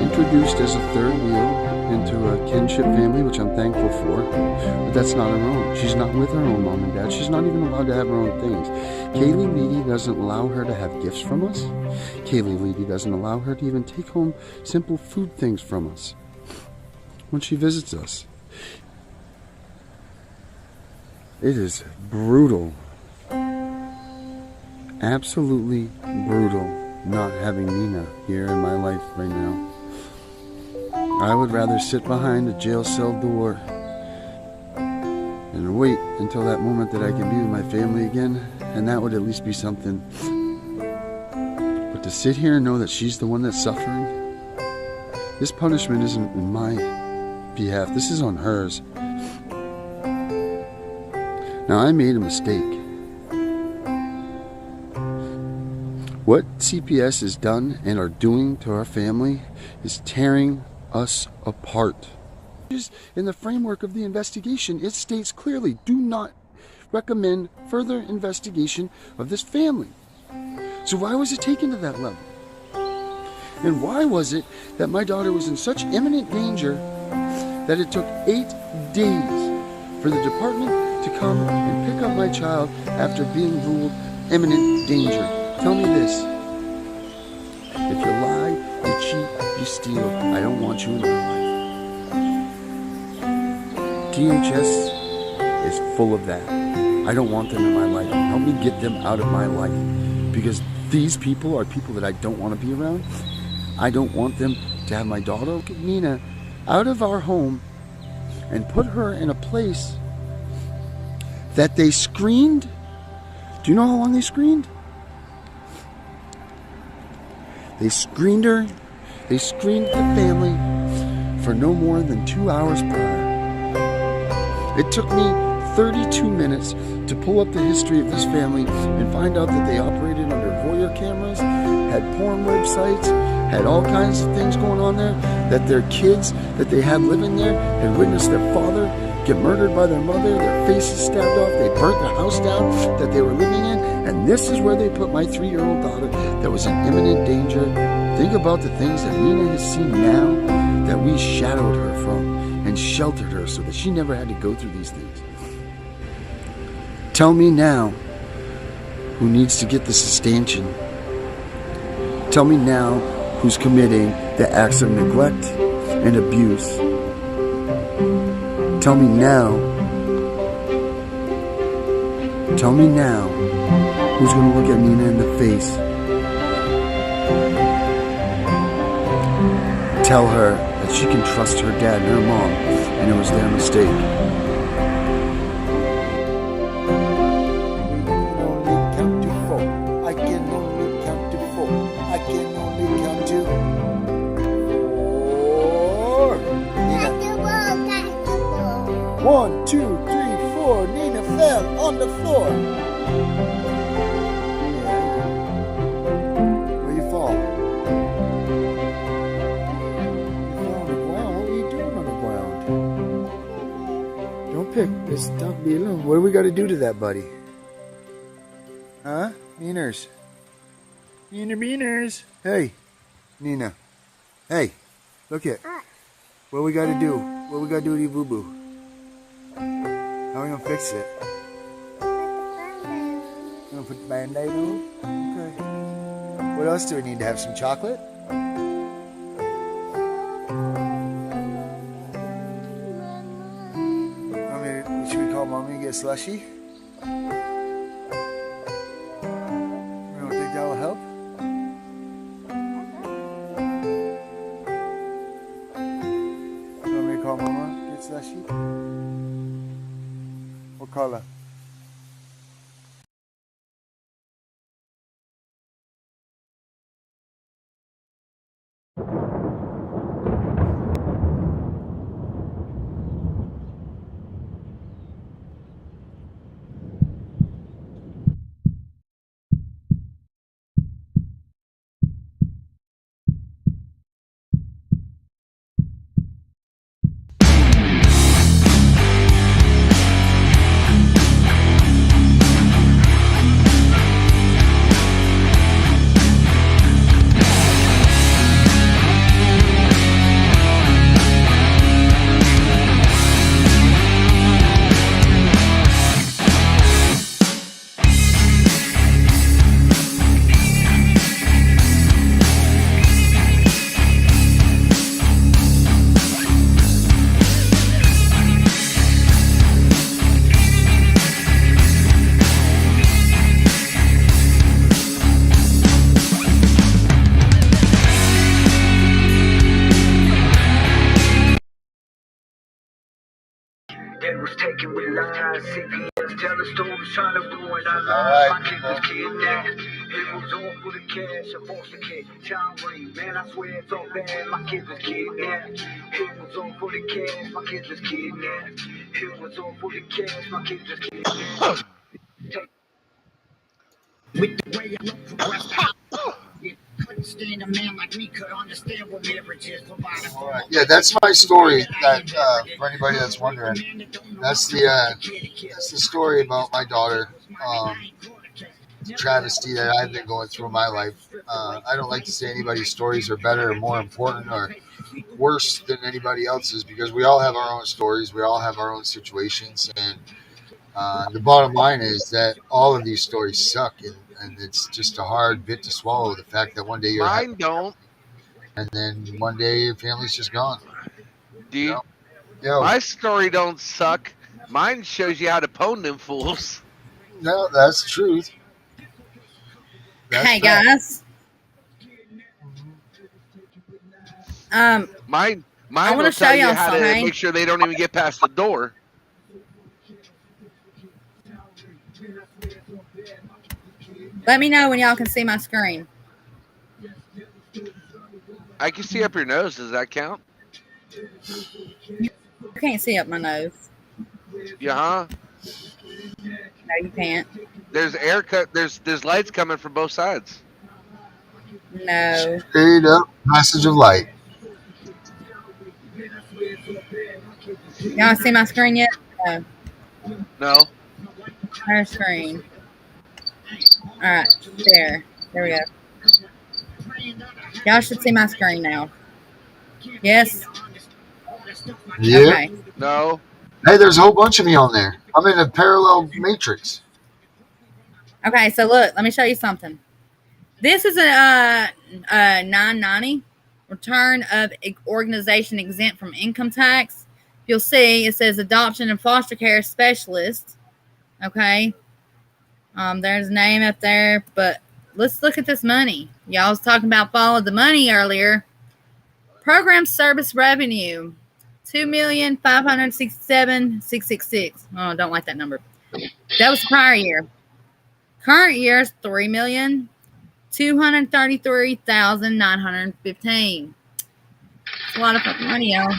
Introduced as a third wheel into a kinship family, which I'm thankful for, but that's not her own. She's not with her own mom and dad. She's not even allowed to have her own things. Kaylee Leedy doesn't allow her to have gifts from us. Kaylee Leedy doesn't allow her to even take home simple food things from us when she visits us. It is brutal. Absolutely brutal not having Nina here in my life right now. I would rather sit behind a jail cell door and wait until that moment that I can be with my family again, and that would at least be something. But to sit here and know that she's the one that's suffering, this punishment isn't in my behalf, this is on hers. Now, I made a mistake. What CPS has done and are doing to our family is tearing us apart. In the framework of the investigation, it states clearly, do not recommend further investigation of this family. So why was it taken to that level? And why was it that my daughter was in such imminent danger that it took 8 days for the department to come and pick up my child after being ruled imminent danger? Tell me this. If you lie, you cheat, you steal, I don't want you in my life. DHS is full of that. I don't want them in my life. Help me get them out of my life. Because these people are people that I don't want to be around. I don't want them to have my daughter, Nina, out of our home and put her in a place that they screened. Do you know how long they screened? They screened her. They screened the family for no more than 2 hours prior. It took me 32 minutes to pull up the history of this family and find out that they operated under voyeur cameras, had porn websites, had all kinds of things going on there, that their kids that they had living there had witnessed their father get murdered by their mother, their faces stabbed off, they burnt the house down that they were living in, and this is where they put my 3-year-old daughter that was in imminent danger. Think about the things that Nina has seen now that we shadowed her from and sheltered her so that she never had to go through these things. Tell me now who needs to get the sustantion. Tell me now who's committing the acts of neglect and abuse. Tell me now. Tell me now who's going to look at Nina in the face. Tell her that she can trust her dad and her mom, and it was their mistake. I can only count to 4. I can only count to 4. Nina. 1, 2, 3, 4. Nina fell on the floor. Where you fall? Pick. Just don't be alone. What do we got to do to that, buddy? Huh? Beaners. Beaners. Hey, Nina. Hey, look it. What we got to do? What we got to do to you, boo-boo? How are we going to fix it? You going to put the Band-Aid on? Okay. What else do we need to have? Some chocolate? Mommy get slushy? You don't think that will help? You want me to call Mama get slushy? What color? trying to ruin our All lives. right, My kid was kidnapped. It was all for the cash. A foster kid, John Wayne. Man, I swear it's all bad. My kid was kidnapped. It was all for the cash. My kid was kidnapped. It was all for the cash. My kid was kidnapped. With the way I look progressed, couldn't stand a man like me could understand what marriage is. All right. Yeah, that's my story. That for anybody that's wondering, that's the story about my daughter. The travesty that I've been going through in my life. I don't like to say anybody's stories are better or more important or worse than anybody else's because we all have our own stories. We all have our own situations, and the bottom line is that all of these stories suck, and it's just a hard bit to swallow. The fact that one day you're Mine don't. and then one day your family's just gone. Dude, Yo. my story don't suck. Mine shows you how to pwn them fools. No, that's the truth. That's Hey fact. guys. Mine I will want to show tell you y'all how to something. make sure they don't even get past the door. Let me know when y'all can see my screen. I can see up your nose. Does that count? You can't see up my nose. Yeah, huh? No, you can't. There's air cut. There's lights coming from both sides. No. Straight up passage of light. Y'all see my screen yet? No. No. Her screen. Alright, there. There we go. Y'all should see my screen now. Yes? Yeah. Okay. No. Hey, there's a whole bunch of me on there. I'm in a parallel matrix. Okay, so look, let me show you something. This is a 990 return of organization exempt from income tax. You'll see it says adoption and foster care specialist. Okay. There's a name up there, but let's look at this money. Y'all was talking about follow the money earlier. Program service revenue, $2,567,666. Oh, I don't like that number. That was the prior year. Current year is $3,233,915. It's a lot of fucking money, y'all.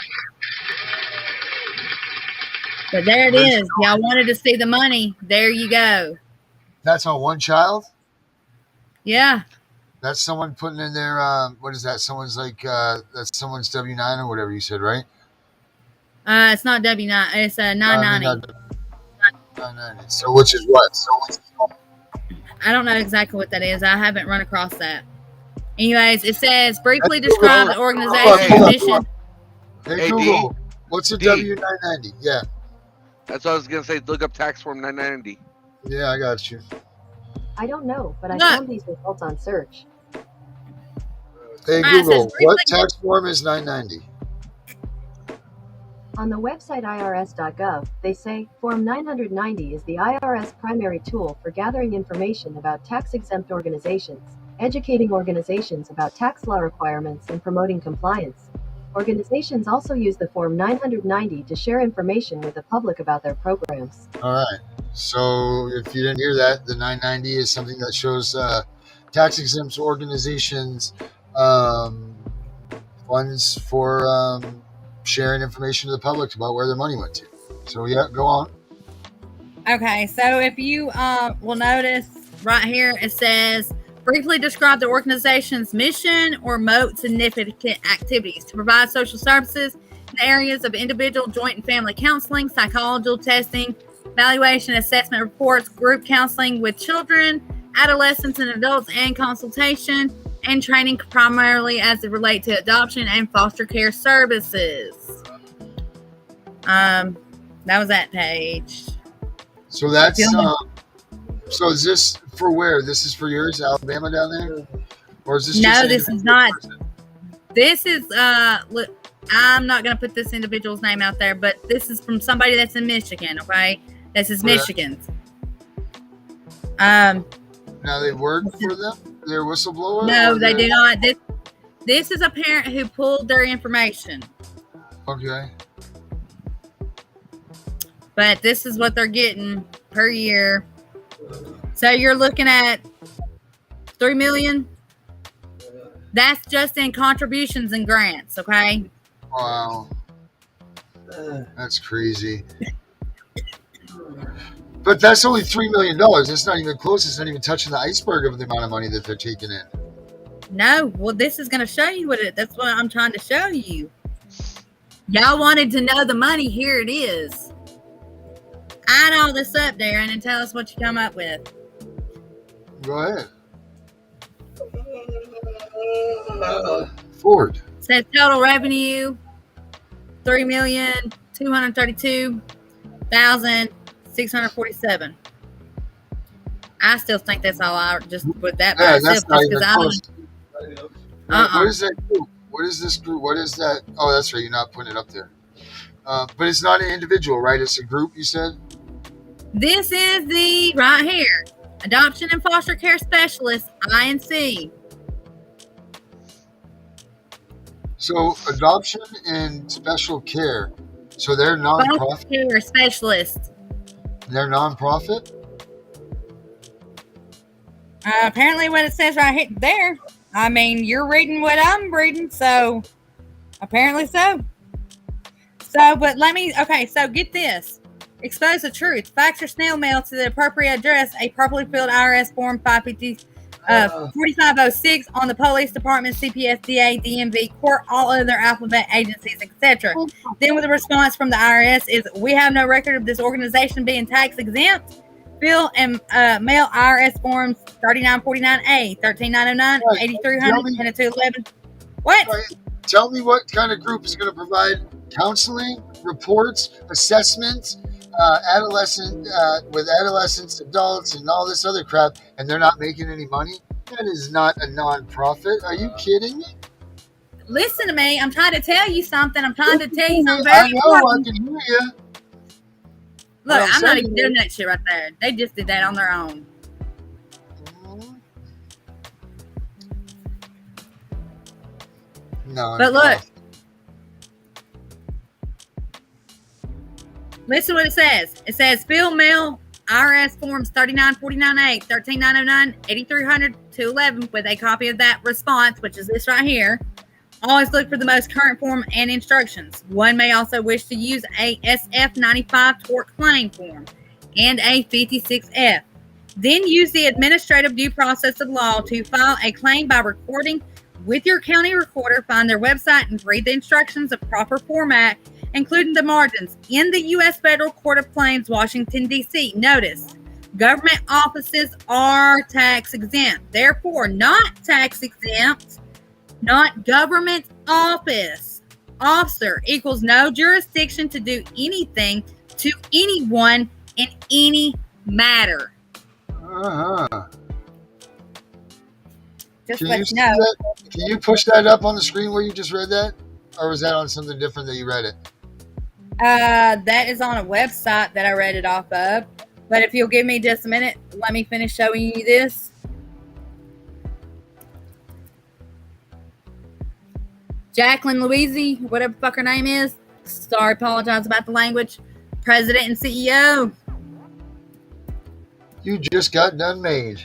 But there it is. Y'all wanted to see the money. There you go. That's on one child? Yeah. That's someone putting in their, what is that? Someone's like, that's someone's W-9 or whatever you said, right? It's not W9. It's a 990. 990. So which is what? I don't know exactly what that is. I haven't run across that. Anyways, it says briefly describe the organization's mission. Hey, Google, what's a W-990? Yeah. That's what I was going to say. Look up tax form 990. Yeah, I got you. I don't know, but I found these results on search. Hey, Google, what tax form is 990? On the website irs.gov, they say, Form 990 is the IRS primary tool for gathering information about tax-exempt organizations, educating organizations about tax law requirements, and promoting compliance. Organizations also use the Form 990 to share information with the public about their programs. All right. So if you didn't hear that, the 990 is something that shows tax-exempt organizations funds for sharing information to the public about where their money went to. So yeah, go on. Okay, so if you will notice right here, it says briefly describe the organization's mission or promote significant activities to provide social services in the areas of individual, joint, and family counseling, psychological testing, evaluation, assessment reports, group counseling with children, adolescents, and adults, and consultation and training primarily as it relates to adoption and foster care services. That was that page. So that's so is this for where? This is for yours, Alabama down there? Or is this just No, this is not. This is look, I'm not gonna put this individual's name out there, but this is from somebody that's in Michigan, okay? This is Michigan's. Now they work for them? They're whistleblower? No, they do not. This is a parent who pulled their information. Okay. But this is what they're getting per year. So you're looking at $3 million. That's just in contributions and grants, okay? Wow. That's crazy. But that's only $3 million. That's not even close. It's not even touching the iceberg of the amount of money that they're taking in. No, well, this is going to show you that's what I'm trying to show you. Y'all wanted to know the money. Here it is. Add all this up, Darren, and tell us what you come up with. Go ahead. Ford. Says total revenue, $3,232,647. I still think that's all I just with that. Yeah, myself, that's not even I close. What is that group? What is this group? What is that? Oh, that's right. You're not putting it up there. But it's not an individual, right? It's a group, you said? This is the right here. Adoption and Foster Care Specialist, INC. So adoption and special care. So they're nonprofit. Foster Care Specialist. They're nonprofit. Apparently, what it says right here, there. I mean, you're reading what I'm reading, so apparently so. So, but okay, so get this. Expose the truth. Fax or snail mail to the appropriate address a properly filled IRS Form 4506 on the police department, CPS, DA, DMV, court, all other alphabet agencies, etc. Then with the response from the IRS is, we have no record of this organization being tax exempt. Fill and mail IRS forms 3949A, 13909, 8300, 10211. What? Tell me what kind of group is going to provide counseling, reports, assessments, with adolescents, adults, and all this other crap, and they're not making any money? That is not a non-profit. Are you kidding me? Listen to me. I'm trying to tell you something. I'm trying to tell you something I very know, important. I can hear you. Look, Well, I'm not saying even doing that shit right there. They just did that on their own. No. But look. Listen to what it says. It says, fill mail IRS forms 3949A, 13909, 8300, 211 with a copy of that response, which is this right here. Always look for the most current form and instructions. One may also wish to use a SF-95 tort claim form and a 56F. Then use the administrative due process of law to file a claim by recording with your county recorder. Find their website and read the instructions of proper format, including the margins. In the U.S. Federal Court of Claims, Washington, D.C. Notice, government offices are tax exempt. Therefore, not tax exempt. Not government officer equals no jurisdiction to do anything to anyone in any matter. Just let you know. Can you push that up on the screen where you just read that? Or was that on something different that you read it? That is on a website that I read it off of. But if you'll give me just a minute, let me finish showing you this. Jacqueline Louisi, whatever the fuck her name is. Sorry, apologize about the language. President and CEO. You just got done made.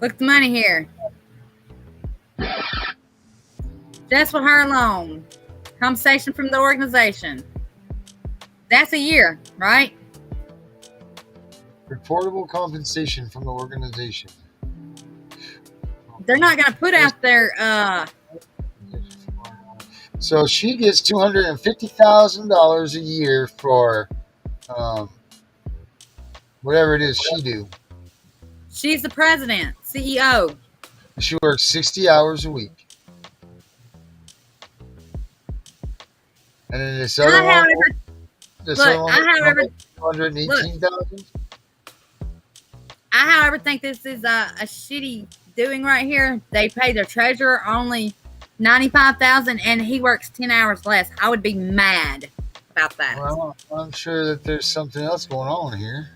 Look at the money here. Just for her alone. Compensation from the organization. That's a year, right? Reportable compensation from the organization. They're not going to put out their So she gets $250,000 a year for whatever it is she do. She's the president, CEO. She works 60 hours a week. And then this other one, $118,000. I, however, think this is a shitty doing right here. They pay their treasurer only $95,000, and he works 10 hours less. I would be mad about that. Well, I'm sure that there's something else going on here.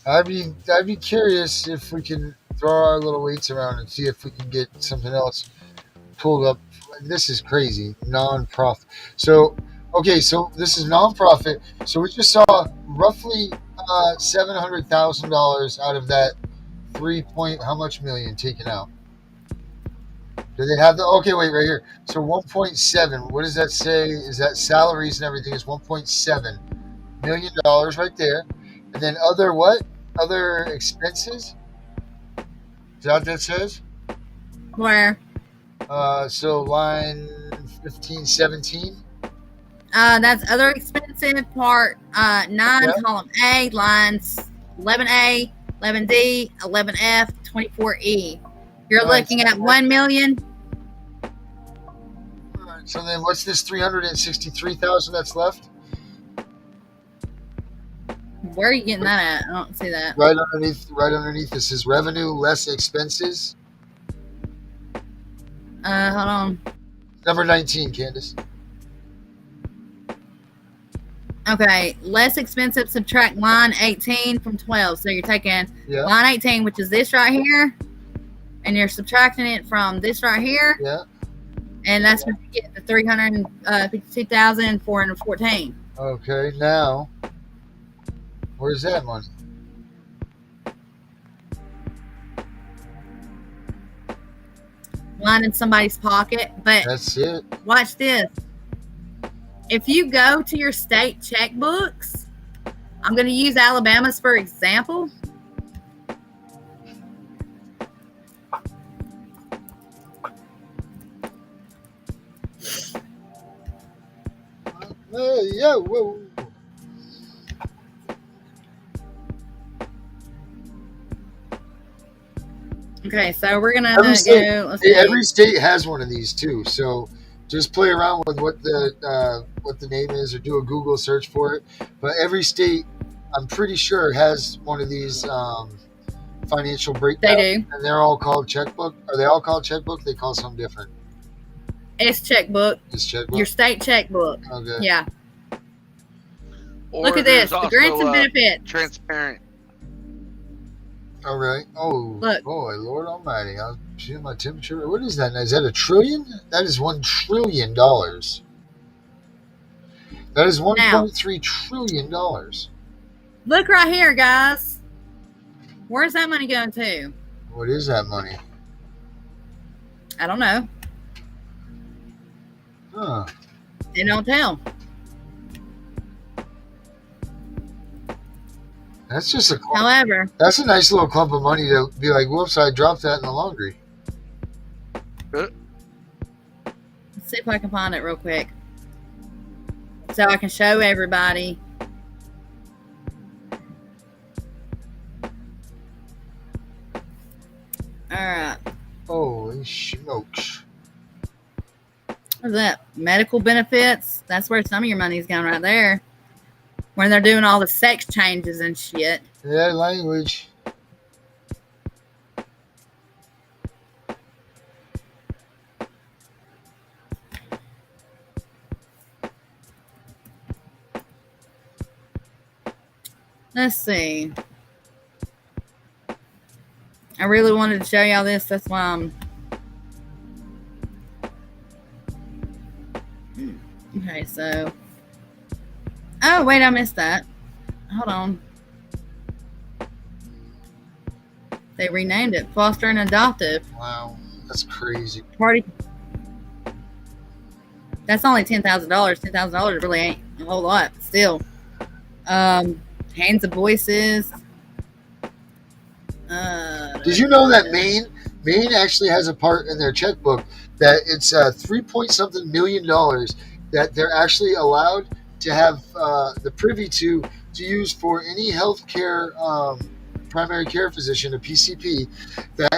I'd be curious if we can throw our little weights around and see if we can get something else pulled up this is crazy. Non-profit. So, okay, so this is non-profit. So we just saw roughly $700,000 out of that how much million taken out? Do they have the? Okay, wait, right here. So 1.7. What does that say? Is that salaries and everything is $1.7 million right there, and then other what? Other expenses. Is that what that says? Where? So line 15, 17. That's other expensive part 9, Yeah. column A, lines 11A, 11D, 11F, 24E. You're All right, looking at 1 million. So then, what's this 363,000 that's left? Where are you getting that at? I don't see that. Right underneath this is revenue less expenses. Hold on. Number 19, Candace. Okay, less expensive, subtract line 18 from 12. So you're taking Yeah. line 18, which is this right here, and you're subtracting it from this right here. Yeah. And that's when you get the 352,414. Okay, now, where's that money? Line in somebody's pocket. But That's it. watch this. If you go to your state checkbooks, I'm going to use Alabama's for example. Yeah, whoa. Okay, so we're gonna Every state, go. Let's see. every state has one of these too. So just play around with what the name is, or do a Google search for it. But every state, I'm pretty sure, has one of these financial breakdowns. They do. And they're all called checkbook. Are they all called checkbook? They call something different. It's checkbook. It's checkbook. Your state checkbook. Okay. Yeah. Or Look at there's this. The grants and also, benefits. Transparent. All right. Oh, Look. boy, Lord Almighty! I'm feeling my temperature. What is that? Is that a trillion? That is $1 trillion. That is $1.3 trillion. Look right here, guys. Where's that money going to? What is that money? I don't know. Huh. They don't tell. That's just a. However, That's a nice little clump of money to be like, whoops, I dropped that in the laundry. let's see if I can find it real quick, so I can show everybody. All right. Holy smokes. What's that? Medical benefits. That's where some of your money's going right there. When they're doing all the sex changes and shit. Yeah, language. Let's see. I really wanted to show y'all this. That's why I'm. Okay, so. Oh, wait, I missed that. Hold on. They renamed it Foster and Adoptive. Wow, that's crazy. Party. That's only $10,000. $10,000 really ain't a whole lot, but still. Hands of Voices. Did you know that Maine actually has a part in their checkbook that it's $3 million that they're actually allowed to have the privy to use for any healthcare primary care physician, a PCP, that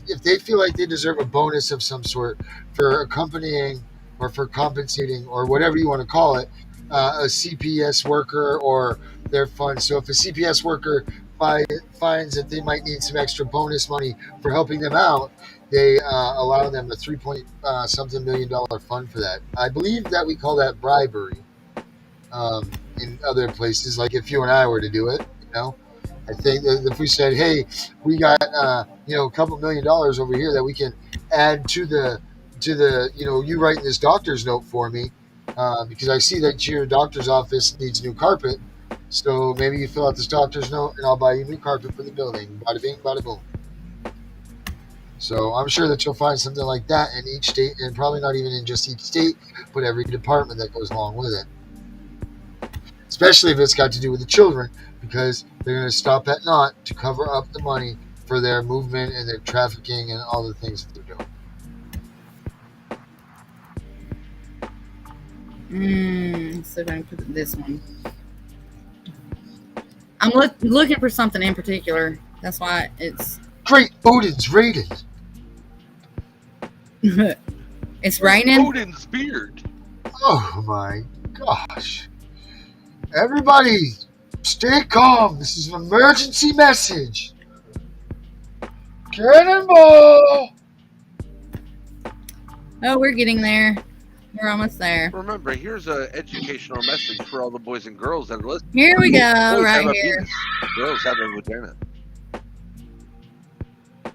if they feel like they deserve a bonus of some sort for accompanying or for compensating or whatever you want to call it, a CPS worker or their fund. So if a CPS worker finds that they might need some extra bonus money for helping them out, they allow them a $3 million fund for that. I believe that we call that bribery in other places. Like if you and I were to do it, I think that if we said, hey, we got a couple $1 million over here that we can add to the to the, you writing this doctor's note for me, because I see that your doctor's office needs new carpet. So maybe you fill out this doctor's note and I'll buy you new carpet for the building. Bada bing, bada boom. So I'm sure that you'll find something like that in each state, and probably not even in just each state, but every department that goes along with it. Especially if it's got to do with the children, because they're going to stop at naught to cover up the money for their movement and their trafficking and all the things that they're doing. So I'm going to put this one. I'm looking for something in particular. That's why it's... Great Odin's raided. It's raining? Odin's beard. Oh my gosh. Everybody, stay calm. This is an emergency message. Cannonball! Oh, we're getting there. We're almost there. Remember, here's an educational message for all the boys and girls that are listening. Here we go, Boys right have a here. penis. Girls have a vagina.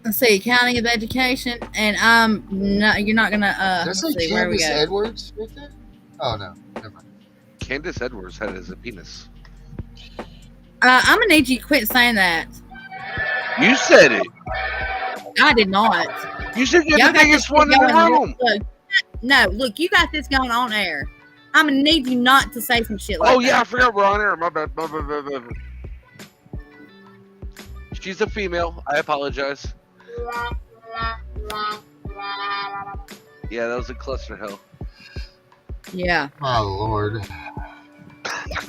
Let's see, County of Education, and no, you're not gonna. That's Let's like see, where we Candace go. Edwards right there? Oh no, never mind. Candace Edwards had as a penis. I'm gonna need you to quit saying that. You said it. I did not. You said you're Y'all the got biggest this one in the going- room. Look, you got this going on air. I'm gonna need you not to say some shit like Oh that. yeah, I forgot we're on air. My bad. She's a female. I apologize. Yeah, that was a cluster hell. Yeah. Oh Lord.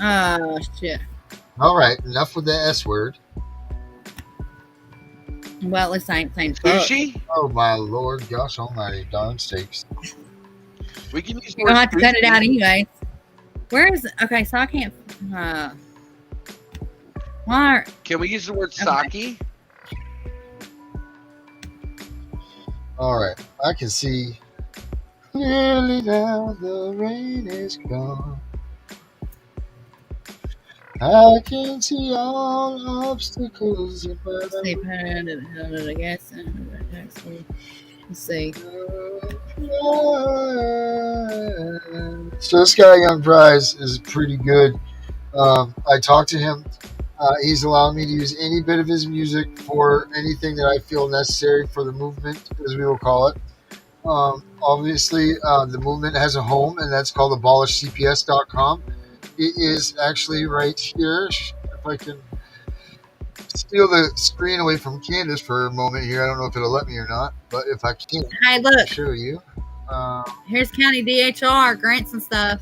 Oh shit. All right, enough with the S word. Well, at least I ain't saying Is fuck. she? Oh my Lord, gosh almighty, darn steaks. We can use. You're gonna have to cut it out anyway. Where is it? Okay, so I can't. Why? Can we use the word sake? All right, I can see clearly now the rain is gone. I can see all obstacles in my See, I guess. Let's see. So this guy, Young Prize, is pretty good. I talked to him. He's allowing me to use any bit of his music for anything that I feel necessary for the movement, as we will call it. Obviously, the movement has a home, and that's called abolishcps.com. It is actually right here. If I can steal the screen away from Candace for a moment here. I don't know if it'll let me or not, but if I can, Hey, look. I'll show you. Here's County DHR grants and stuff.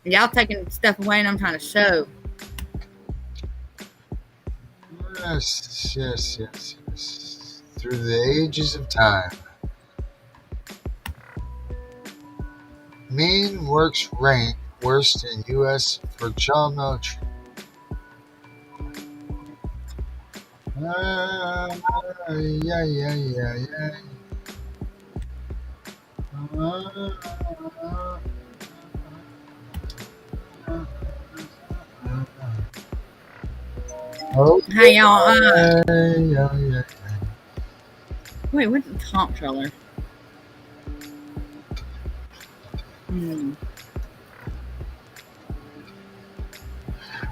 Y'all taking stuff away, and I'm trying to show. Yes. Through the ages of time. Maine works rank worst in U.S. for child maltreatment. Hey, y'all. Wait, what's the comptroller?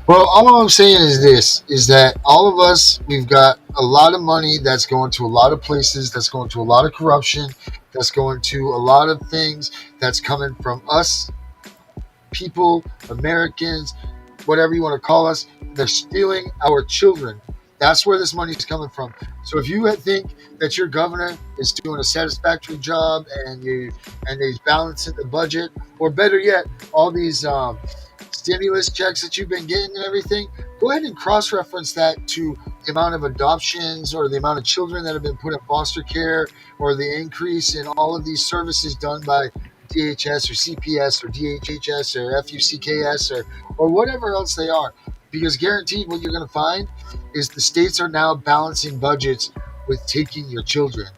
Well, all I'm saying is this, is that all of us, we've got a lot of money that's going to a lot of places, that's going to a lot of corruption, that's going to a lot of things that's coming from us, people, Americans, whatever you want to call us. They're stealing our children. That's where this money is coming from. So if you think that your governor is doing a satisfactory job and he's balancing the budget, or better yet, all these stimulus checks that you've been getting and everything, go ahead and cross-reference that to the amount of adoptions or the amount of children that have been put in foster care, or the increase in all of these services done by DHS or CPS or DHHS or FUCKS or whatever else they are. Because guaranteed what you're going to find is the states are now balancing budgets with taking your children.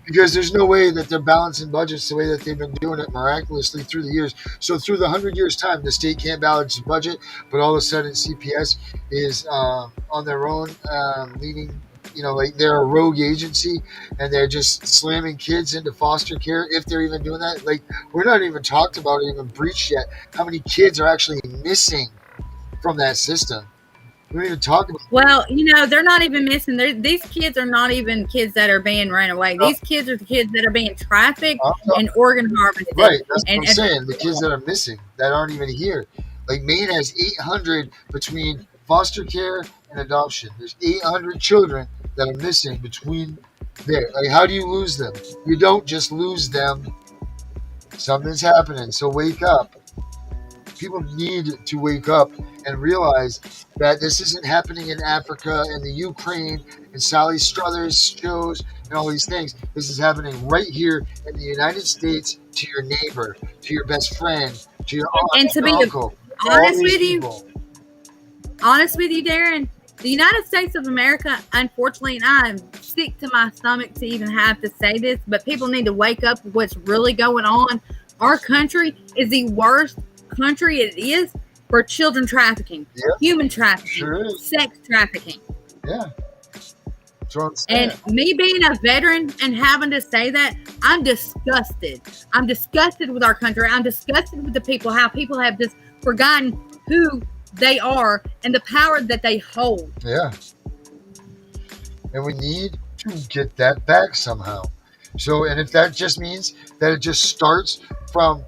Because there's no way that they're balancing budgets the way that they've been doing it miraculously through the years. So through the 100 years time, the state can't balance the budget, but all of a sudden CPS is on their own, leaning like they're a rogue agency and they're just slamming kids into foster care, if they're even doing that. Like, we're not even talked about or even breached yet how many kids are actually missing from that system. We don't even talk about. Well, they're not even missing. These kids are not even kids that are being ran away. These kids are the kids that are being trafficked and organ harvested. Right, that's what I'm saying. The kids that are missing, that aren't even here. Like, Maine has 800 between foster care and adoption. There's 800 children that are missing between there. Like, how do you lose them? You don't just lose them. Something's happening. So wake up. People need to wake up and realize that this isn't happening in Africa and the Ukraine and Sally Struthers shows and all these things. This is happening right here in the United States, to your neighbor, to your best friend, to your aunt and to and be uncle. honest with you, Darren, the United States of America, unfortunately, and I'm sick to my stomach to even have to say this, but people need to wake up with what's really going on. Our country is the worst country it is for children trafficking, human trafficking, sex trafficking. Yeah. And me being a veteran and having to say that, I'm disgusted. I'm disgusted with our country. I'm disgusted with the people, how people have just forgotten who they are and the power that they hold. Yeah. And we need to get that back somehow. So, and if that just means that it just starts from,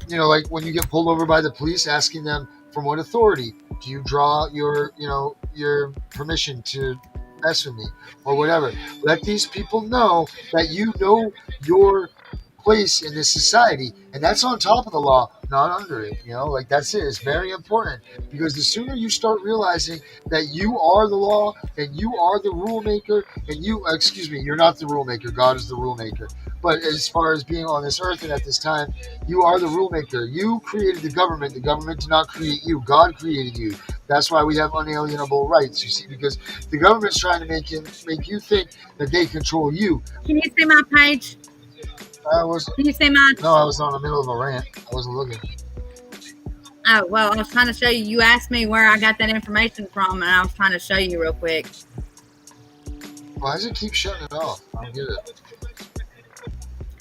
like when you get pulled over by the police, asking them from what authority do you draw your permission to mess with me or whatever. Let these people know that you know your place in this society, and that's on top of the law, not under it. Like, that's it. It's very important, because the sooner you start realizing that you are the law and you are the rule maker, and you're not the rule maker, God is the rule maker. But as far as being on this earth and at this time, you are the rule maker. You created the government. The government did not create you. God created you. That's why we have unalienable rights, you see, because the government's trying to make you think that they control you. Can you see my page? Can you see mine? No, I was on the middle of a rant. I wasn't looking. Oh, well, I was trying to show you. You asked me where I got that information from, and I was trying to show you real quick. Why does it keep shutting it off? I don't get it.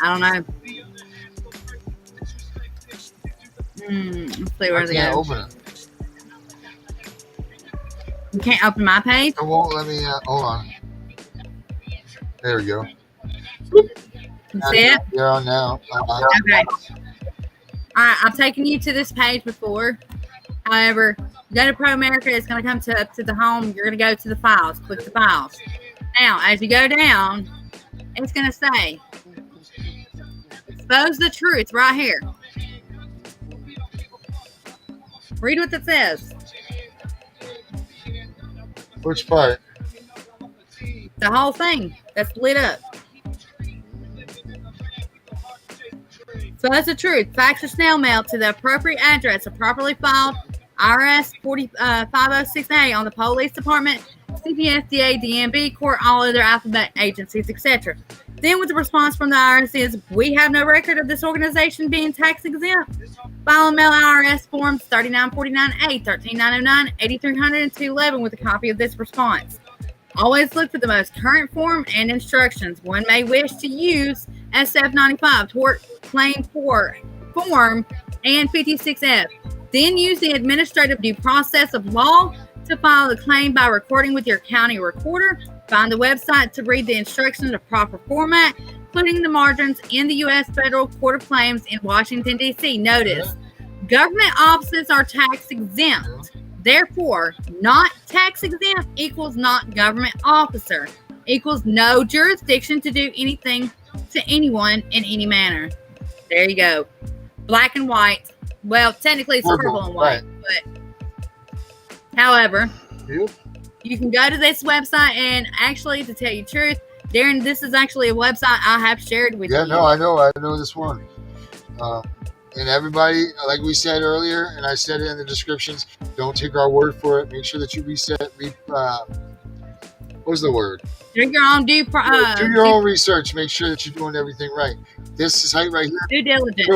I don't know. Let's see where I can't open it. You can't open my page? It won't let me. Hold on. There we go. You see it? You're on now. Okay. All right, I've taken you to this page before. However, you go to Pro America, it's going to come to the home. You're going to go to the files. Click the files. Now, as you go down, it's going to say, expose the truth right here. Read what it says. Which part? The whole thing that's lit up. So that's the truth. Fax or snail mail to the appropriate address, a properly filed IRS 506A on the police department, CPS, DA, DMV, court, all other alphabet agencies, etc. Then with the response from the IRS is, we have no record of this organization being tax exempt. File and mail IRS forms 3949A, 13909, 8300, and 211 with a copy of this response. Always look for the most current form and instructions. One may wish to use SF95, tort claim form, and 56F. Then use the administrative due process of law to file the claim by recording with your county recorder. Find the website to read the instructions of proper format, including the margins in the U.S. Federal Court of Claims in Washington, D.C. Notice, government offices are tax exempt. Therefore, not tax exempt equals not government officer, equals no jurisdiction to do anything to anyone in any manner. There you go. Black and white. Well, technically it's purple and white, but however, you can go to this website, and actually, to tell you the truth, Darren, this is actually a website I have shared with you. Yeah, no, I know this one. And everybody, like we said earlier, and I said it in the descriptions, don't take our word for it. Make sure that you what's the word? Do your own do your own research. Make sure that you're doing everything right. This is site right here. Due diligence.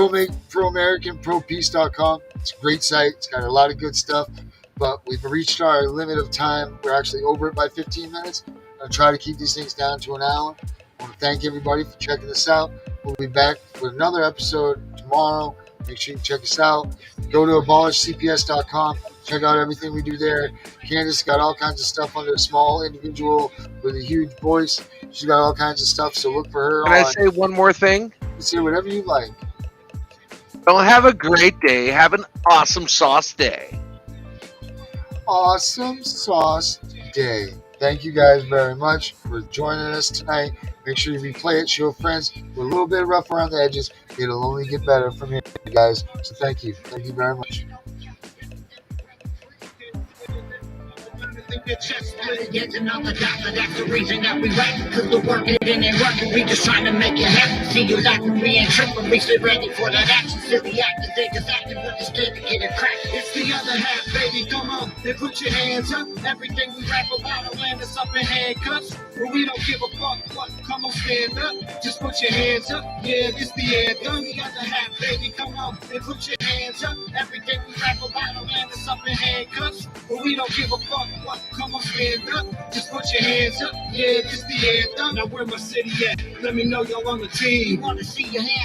ProAmericanProPeace.com. It's a great site. It's got a lot of good stuff. But we've reached our limit of time. We're actually over it by 15 minutes. going to try to keep these things down to an hour. I want to thank everybody for checking this out. We'll be back with another episode tomorrow. Make sure you check us out. Go to abolishcps.com. Check out everything we do there. Candace got all kinds of stuff under a small individual with a huge voice. She's got all kinds of stuff, so look for her. Can I say one more thing? Say whatever you like. Don't have a great day. Have an awesome sauce day. Awesome sauce day. Thank you guys very much for joining us tonight. Make sure you replay it, show friends. We're a little bit rough around the edges. It'll only get better from here, guys. So thank you. Thank you very much. Your chest split, yet another doctor. That's the reason that we rap. Cause we're working and ain't working. We just trying to make it happen. See you laughing, we ain't tripping. We stay ready for that action. Silly actors, they just acting with the state to get it cracked. It's the other half, baby. Come on, then put your hands up. Everything we rap about will land us up in handcuffs. But we don't give a fuck what. Come on, stand up. Just put your hands up. Yeah, this the anthem. The other half, baby. Come on, then put your hands up. Everything we rap about will land us up in handcuffs. But we don't give a fuck what. Come on, stand up. Just put your hands up. Yeah, this the anthem. Now where my city at? Let me know y'all on the team. Wanna see your hands